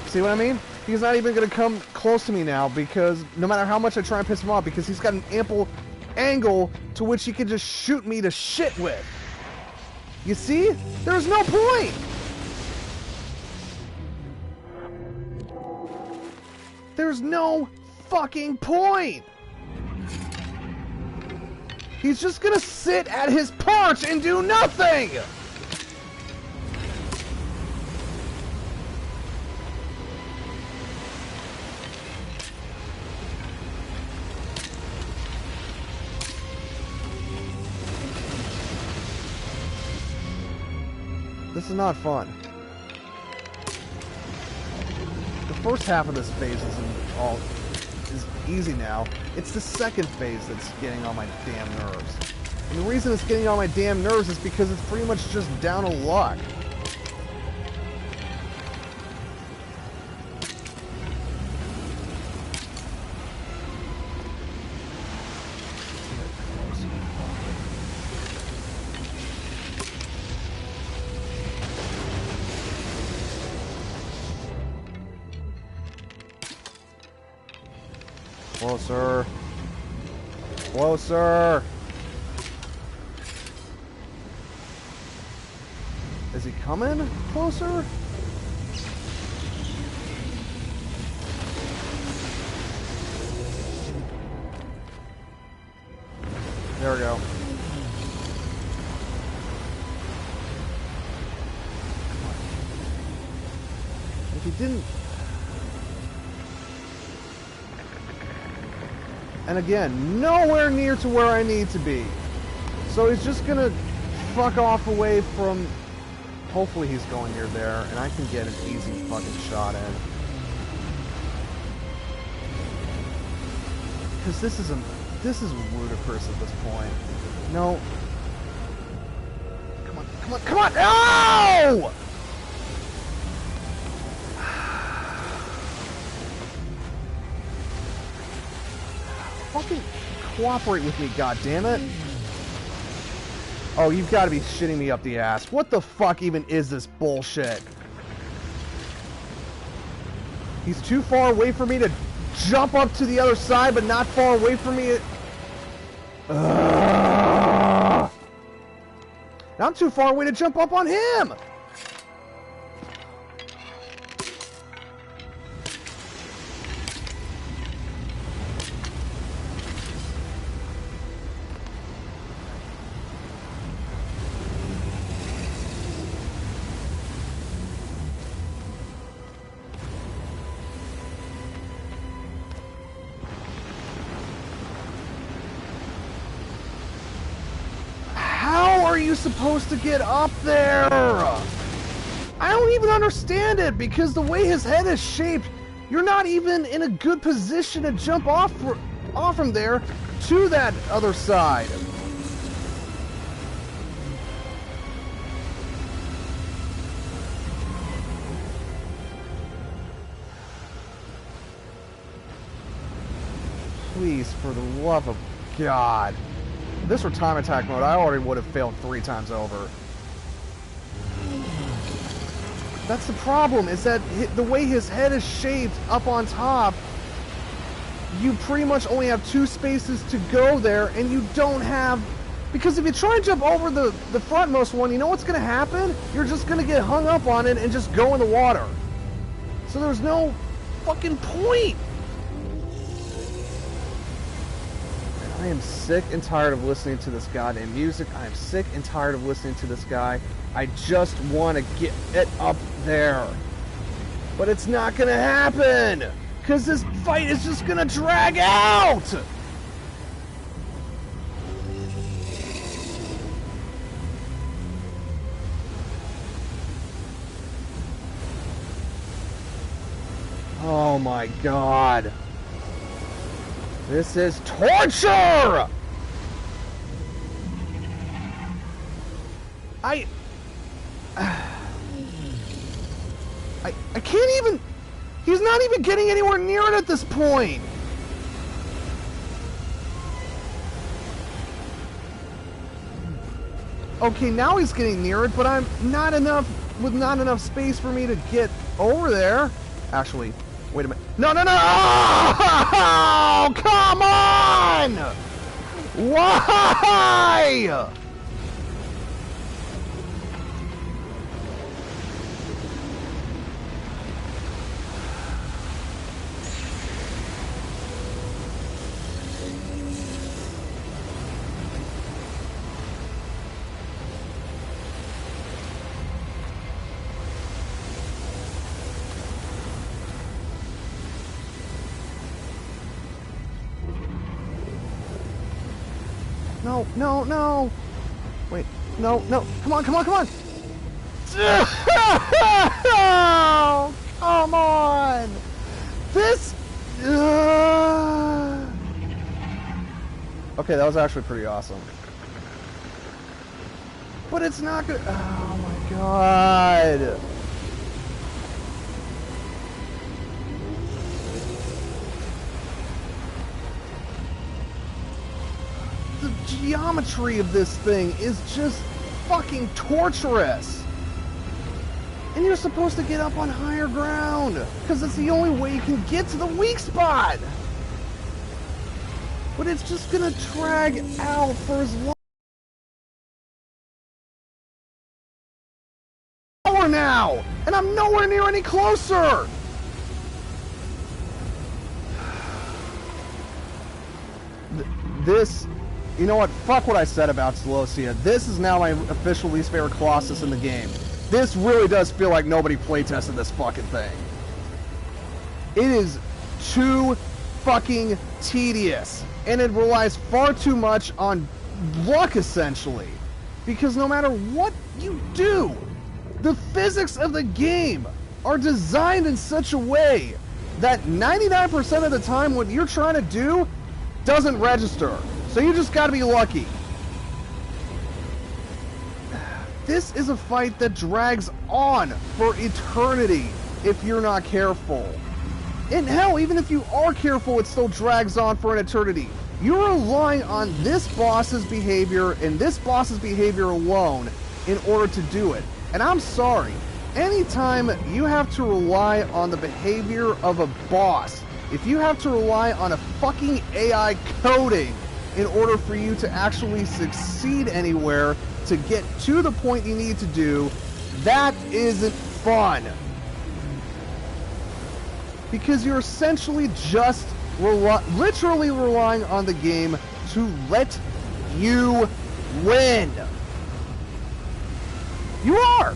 See what I mean? He's not even going to come close to me now, because no matter how much I try and piss him off, because he's got an ample angle to which he can just shoot me to shit with. You see? There's no point! There's no fucking point! He's just gonna sit at his perch and do nothing! This is not fun. The first half of this phase is easy now. It's the second phase that's getting on my damn nerves. And the reason it's getting on my damn nerves is because it's pretty much just down to luck. Closer. Closer. Is he coming closer? There we go. If he didn't... And again, nowhere near to where I need to be. So he's just gonna fuck off away from... Hopefully he's going near there, and I can get an easy fucking shot in. Because this is ludicrous at this point. No. Come on, come on, come on! No! Fucking cooperate with me, goddammit. Oh, you've got to be shitting me up the ass. What the fuck even is this bullshit? He's too far away for me to jump up to the other side, but not far away from me. I'm too far away to jump up on him! How are you supposed to get up there? I don't even understand it, because the way his head is shaped, you're not even in a good position to jump off from there to that other side. Please, for the love of God. If this were time attack mode, I already would have failed 3 times over. That's the problem, is that the way his head is shaped up on top, you pretty much only have 2 spaces to go there, and you don't have... Because if you try and jump over the frontmost one, you know what's going to happen? You're just going to get hung up on it and just go in the water. So there's no fucking point! I am sick and tired of listening to this goddamn music. I am sick and tired of listening to this guy. I just want to get it up there. But it's not going to happen! Because this fight is just going to drag out! Oh my God. This is torture! I can't even... He's not even getting anywhere near it at this point! Okay, now he's getting near it, but I'm not enough... With not enough space for me to get over there. Actually... Wait a minute. No, no, no! Oh, come on! Why? No, no, no! Wait, no, no, come on, come on, come on! Oh, come on! This... Okay, that was actually pretty awesome. But it's not good. Oh my god. The geometry of this thing is just fucking torturous. And you're supposed to get up on higher ground, because it's the only way you can get to the weak spot. But it's just gonna drag out for as long now, and I'm nowhere near any closer. This, you know what? Fuck what I said about Celosia. This is now my official least favorite Colossus in the game. This really does feel like nobody playtested this fucking thing. It is too fucking tedious, and it relies far too much on luck, essentially. Because no matter what you do, the physics of the game are designed in such a way that 99% of the time what you're trying to do doesn't register. So you just gotta be lucky. This is a fight that drags on for eternity if you're not careful. And hell, even if you are careful, it still drags on for an eternity. You're relying on this boss's behavior and this boss's behavior alone in order to do it. And I'm sorry, anytime you have to rely on the behavior of a boss, if you have to rely on a fucking AI coding in order for you to actually succeed anywhere to get to the point you need to do, that isn't fun. Because you're essentially just literally relying on the game to let you win. You are!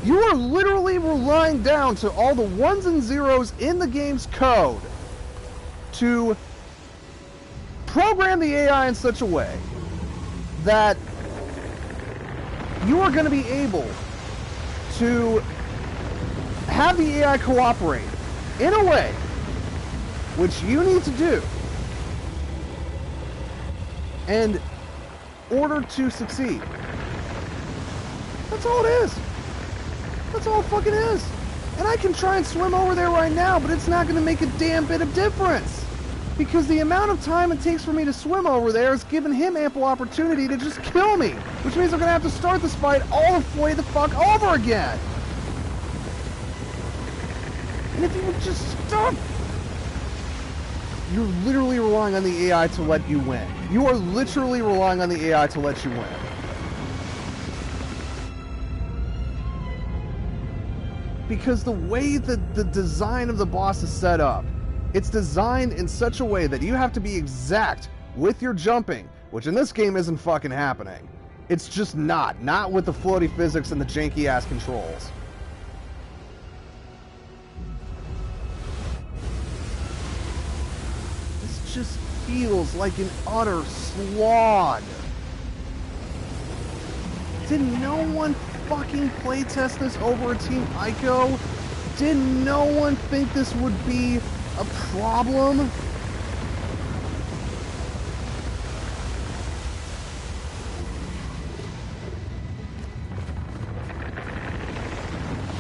You are literally relying down to all the ones and zeros in the game's code to program the AI in such a way that you are going to be able to have the AI cooperate in a way which you need to do in order to succeed. That's all it is. That's all it fucking is. And I can try and swim over there right now, but it's not going to make a damn bit of difference. Because the amount of time it takes for me to swim over there has given him ample opportunity to just kill me. Which means I'm going to have to start this fight all the way the fuck over again. And if you would just stop... You're literally relying on the AI to let you win. You are literally relying on the AI to let you win. Because the way that the design of the boss is set up, it's designed in such a way that you have to be exact with your jumping, which in this game isn't fucking happening. It's just not with the floaty physics and the janky ass controls. This just feels like an utter slog. Did no one fucking playtest this over a Team Ico? Did no one think this would be a problem?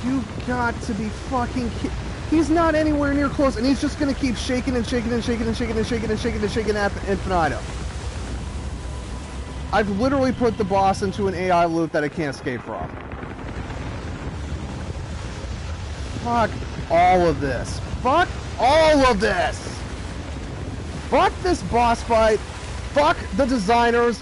You got to be fucking kidding. He's not anywhere near close, and he's just gonna keep shaking and shaking and shaking and shaking and shaking and shaking and shaking at infinitum. I've literally put the boss into an AI loop that it can't escape from. Fuck all of this. Fuck all of this! Fuck this boss fight. Fuck the designers.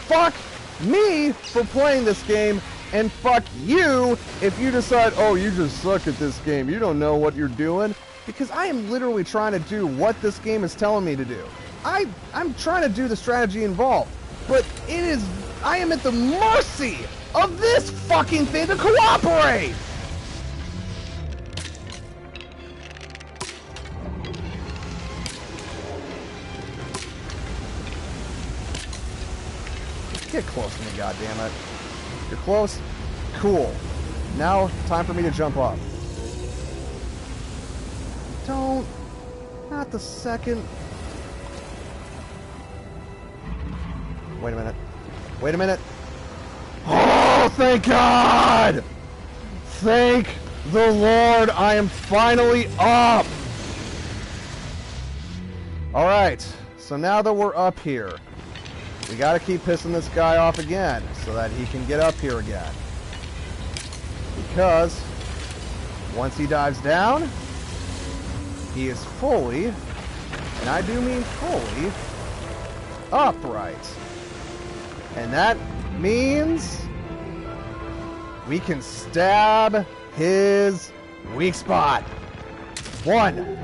Fuck me for playing this game. And fuck you if you decide, oh, you just suck at this game. You don't know what you're doing. Because I am literally trying to do what this game is telling me to do. I'm trying to do the strategy involved. But I am at the mercy of this fucking thing to cooperate! Get close to me, goddammit. You're close? Cool. Now, time for me to jump up. Don't. Not the second. Wait a minute. Wait a minute. Oh, thank God! Thank the Lord, I am finally up! Alright, so now that we're up here, we gotta keep pissing this guy off again, so that he can get up here again. Because, once he dives down, he is fully, and I do mean fully, upright. And that means we can stab his weak spot. 1,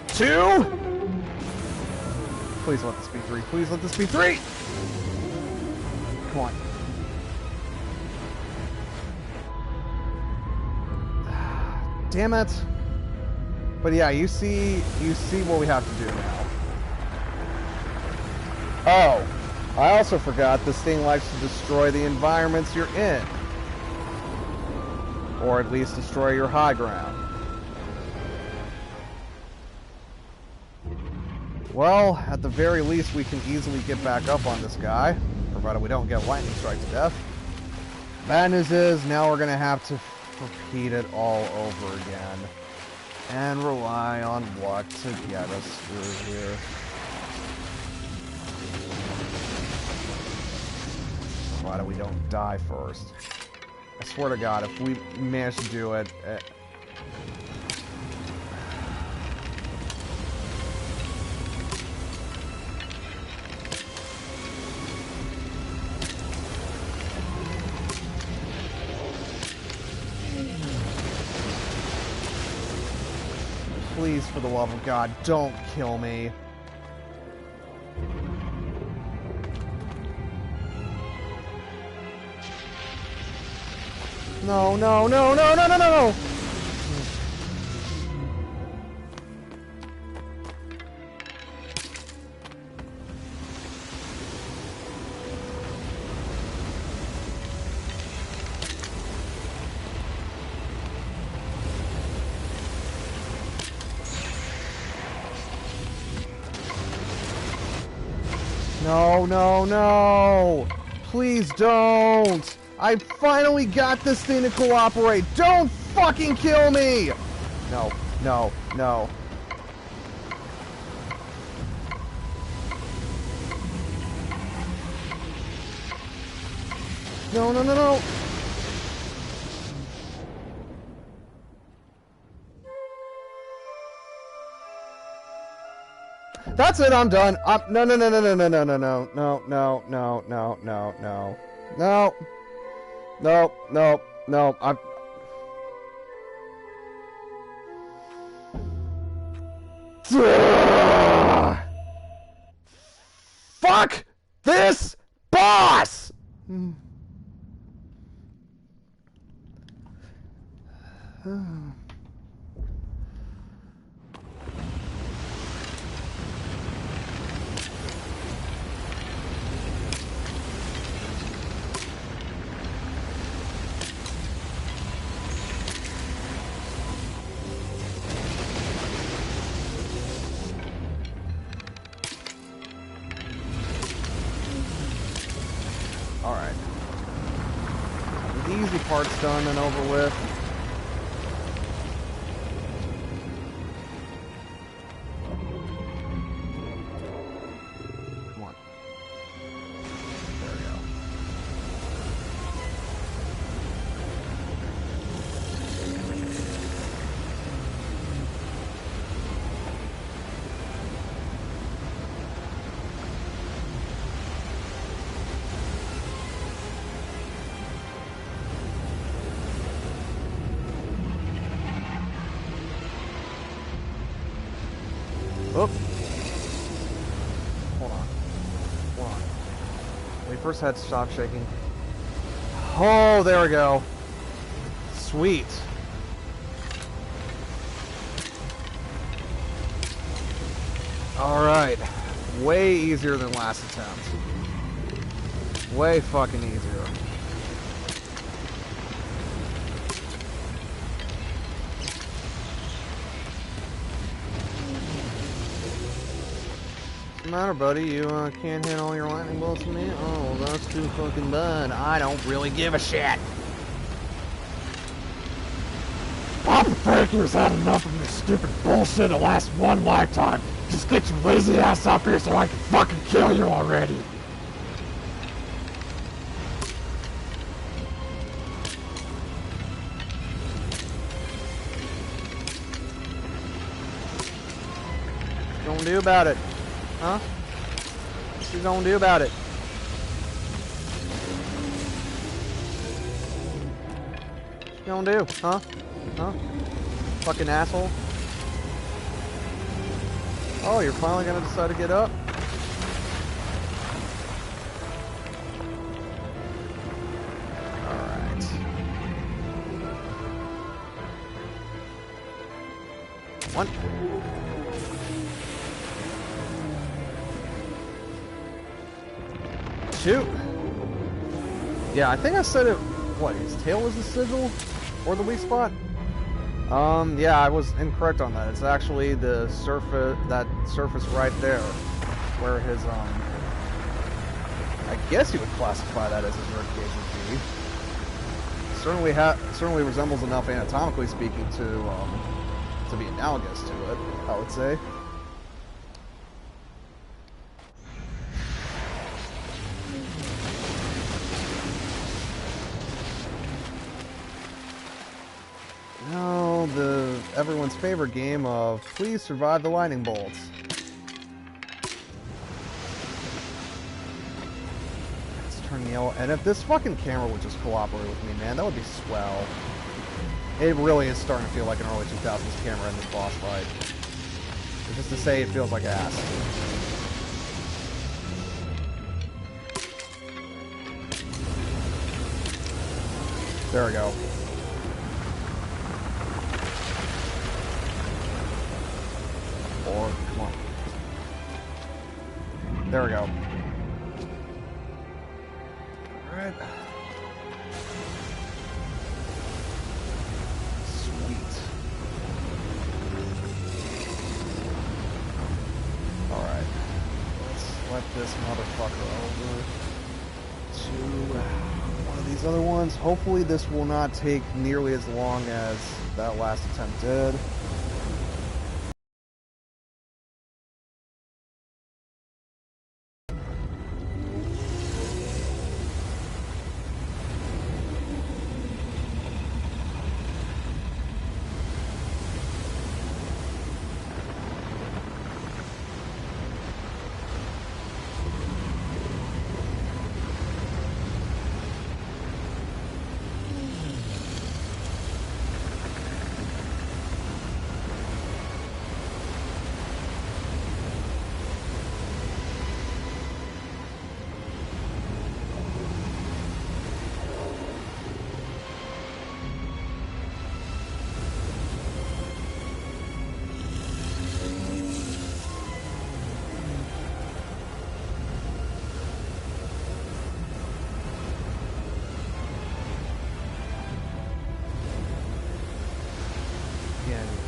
2. Please let this be 3. Please let this be 3. Come on. Damn it. But yeah, you see what we have to do now. Oh, I also forgot this thing likes to destroy the environments you're in. Or at least destroy your high ground. Well, at the very least we can easily get back up on this guy, provided we don't get lightning strike to death. Bad news is, now we're going to have to repeat it all over again. And rely on luck to get us through here. Provided we don't die first. I swear to God, if we manage to do it... Please, for the love of God, don't kill me. No, no, no, no, no, no, no, no! No, no, no! Please don't! I finally got this thing to cooperate! Don't fucking kill me! No, no, no. No, no, no, no! That's it, I'm done. No, no, no, no, no, no, no, no, no, no, no, no, no, no, no, no, no, no, no, I'm... Fuck this boss! Alright. The easy part's done and over with. Come on. There we go. Oh. Hold on. Hold on. We first had to stop shaking. Oh, there we go. Sweet. Alright. Way easier than last attempt. Way fucking easier. What's the matter, buddy? You can't hit all your lightning bolts to me? Oh, that's too fucking bad. I don't really give a shit. Papa Frankier's had enough of your stupid bullshit to last one lifetime. Just get your lazy ass up here so I can fucking kill you already. What you gonna do about it? Huh? What you gonna do about it? What you gonna do? Huh? Huh? Fucking asshole. Oh, you're finally gonna decide to get up? Alright. One. Two. Yeah, I think I said it. What, his tail was the sigil? Or the weak spot? Yeah, I was incorrect on that. It's actually the surface, that surface right there, where his, I guess you would classify that as his ribcage would be. Certainly resembles enough anatomically speaking to be analogous to it, I would say. Now, everyone's favorite game of please survive the lightning bolts. It's turning yellow, and if this fucking camera would just cooperate with me, man, that would be swell. It really is starting to feel like an early 2000s camera in this boss fight. But just to say, it feels like ass. There we go. Come on. There we go. Alright. Sweet. Alright. Let's let this motherfucker over to one of these other ones. Hopefully this will not take nearly as long as that last attempt did.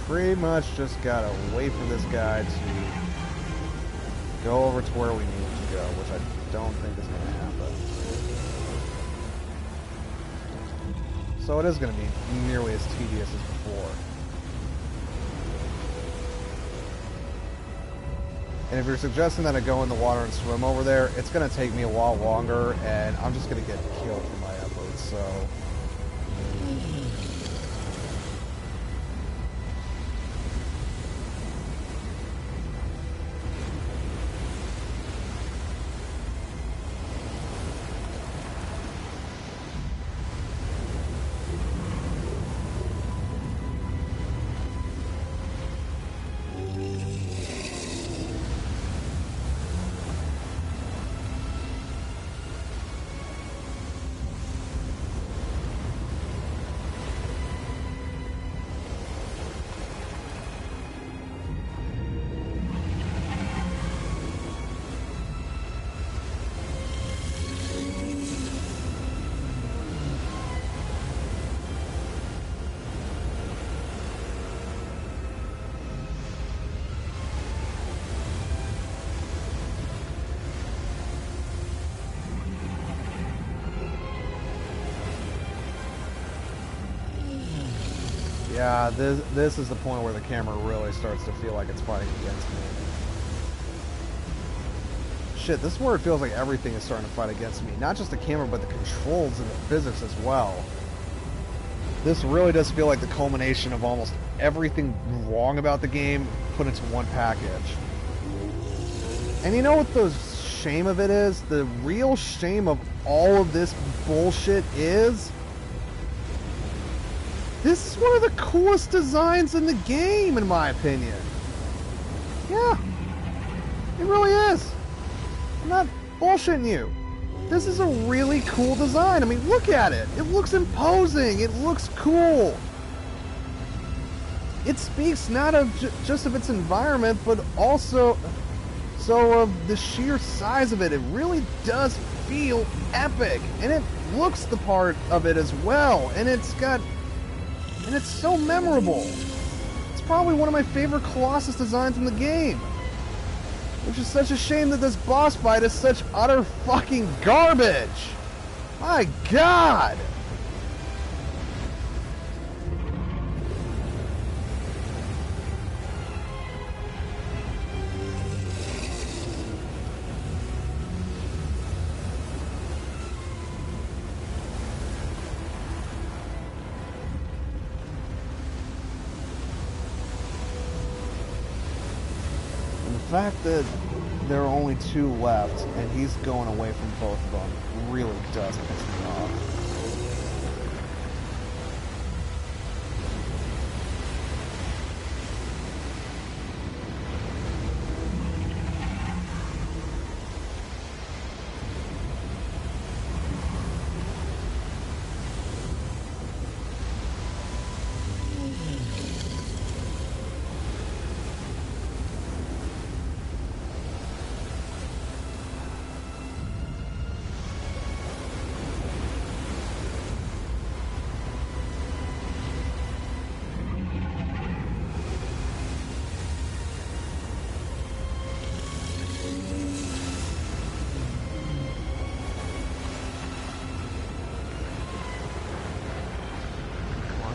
Pretty much just gotta wait for this guy to go over to where we need to go, which I don't think is gonna happen. So it is gonna be nearly as tedious as before. And if you're suggesting that I go in the water and swim over there, it's gonna take me a while longer, and I'm just gonna get killed for my efforts, so... Yeah, this is the point where the camera really starts to feel like it's fighting against me. Shit, this is where it feels like everything is starting to fight against me. Not just the camera, but the controls and the physics as well. This really does feel like the culmination of almost everything wrong about the game put into one package. And you know what the shame of it is? The real shame of all of this bullshit is... this is one of the coolest designs in the game, in my opinion. Yeah. It really is. I'm not bullshitting you. This is a really cool design. I mean, look at it. It looks imposing. It looks cool. It speaks not of just of its environment, but also of the sheer size of it. It really does feel epic, and it looks the part of it as well. And it's so memorable. It's probably one of my favorite Colossus designs in the game. Which is such a shame that this boss fight is such utter fucking garbage. My God. The fact that there are only 2 left and he's going away from both of them really does piss me off.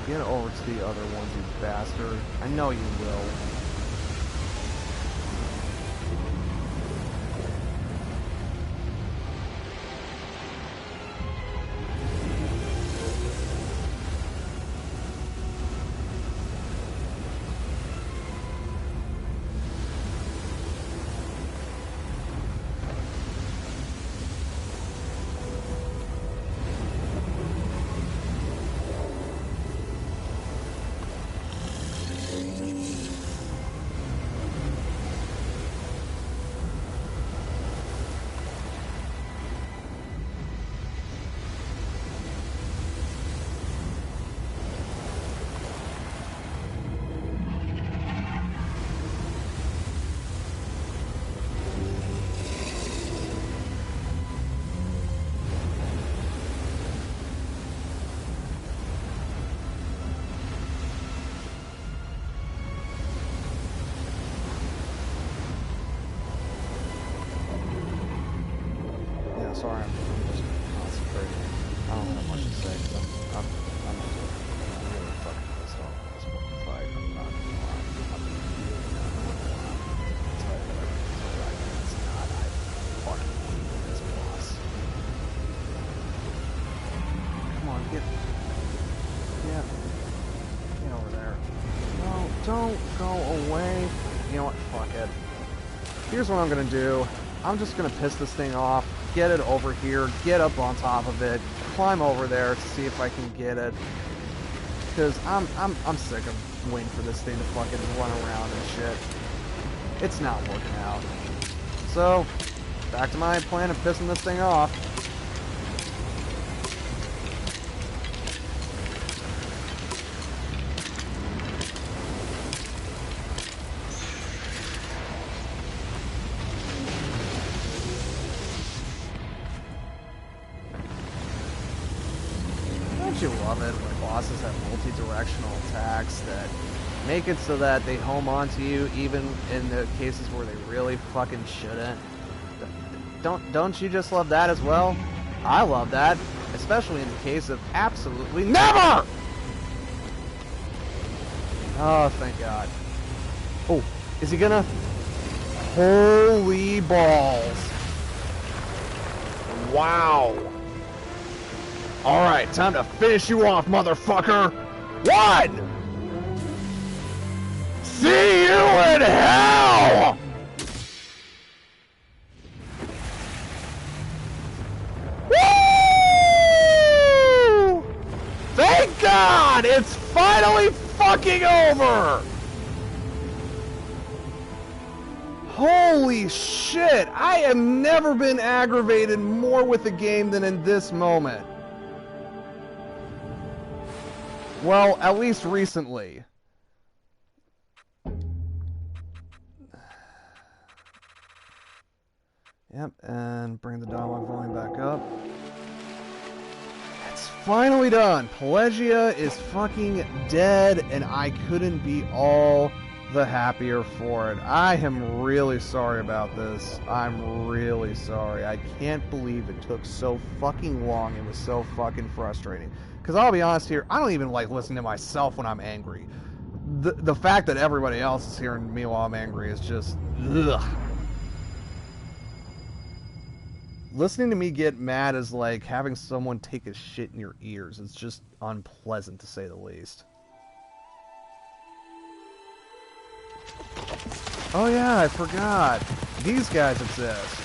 Get over to the other ones, you bastard. I know you will. Sorry, I'm just concentrating. I don't have much to say because I'm really fucking pissed off at this fucking fight. I'm not gonna lie. I'm really not gonna lie. I'll tell you right now, it's not. I fucking hate this boss. Come on, get over there. No, don't go away. You know what? Fuck it. Here's what I'm gonna do. I'm just gonna piss this thing off. Get it over here, get up on top of it, climb over there to see if I can get it. Because I'm sick of waiting for this thing to fucking run around and shit. It's not working out. So, back to my plan of pissing this thing off. You love it when bosses have multi-directional attacks that make it so that they home onto you even in the cases where they really fucking shouldn't. Don't you just love that as well? I love that, especially in the case of absolutely never! Oh, thank God. Oh, is he gonna? Holy balls. Wow. Alright, time to finish you off, motherfucker. One! See you in hell! Woo! Thank God! It's finally fucking over! Holy shit! I have never been aggravated more with a game than in this moment. Well, at least recently. Yep, and bring the dialogue volume back up. It's finally done! Pelagia is fucking dead, and I couldn't be all the happier for it. I am really sorry about this. I'm really sorry. I can't believe it took so fucking long. It was so fucking frustrating. Because I'll be honest here, I don't even like listening to myself when I'm angry. The fact that everybody else is hearing me while I'm angry is just... ugh. Listening to me get mad is like having someone take a shit in your ears. It's just unpleasant, to say the least. Oh yeah, I forgot. These guys exist.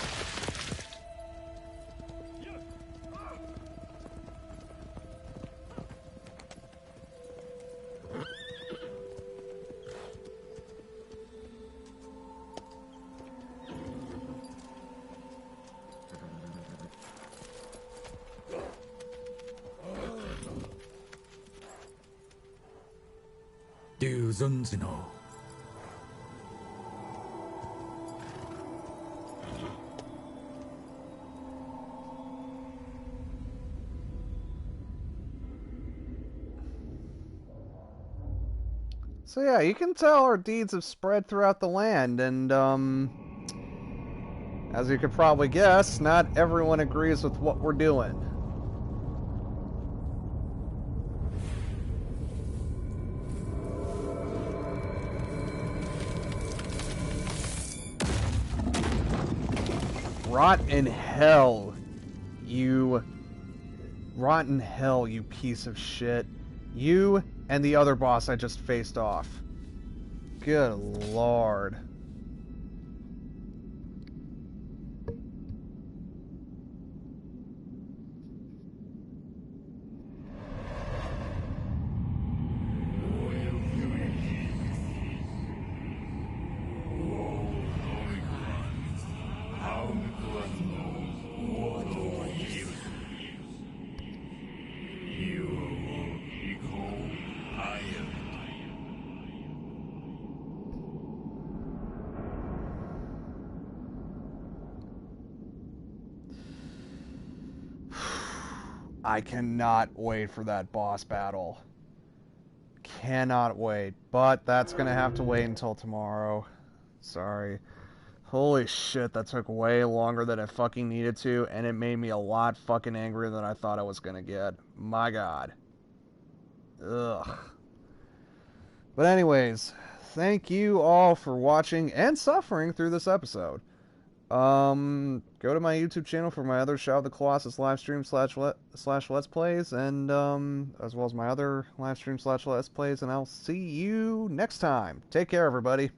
So yeah, you can tell our deeds have spread throughout the land, and as you could probably guess, not everyone agrees with what we're doing. Rot in hell, you... Rot in hell, you piece of shit. You and the other boss I just faced off. Good lord. I cannot wait for that boss battle. Cannot wait. But that's gonna have to wait until tomorrow. Sorry. Holy shit, that took way longer than it fucking needed to, and it made me a lot fucking angrier than I thought I was gonna get. My god. Ugh. But anyways, thank you all for watching and suffering through this episode. Go to my YouTube channel for my other Shadow of the Colossus live stream slash let's plays, and as well as my other live stream slash let's plays, and I'll see you next time. Take care, everybody.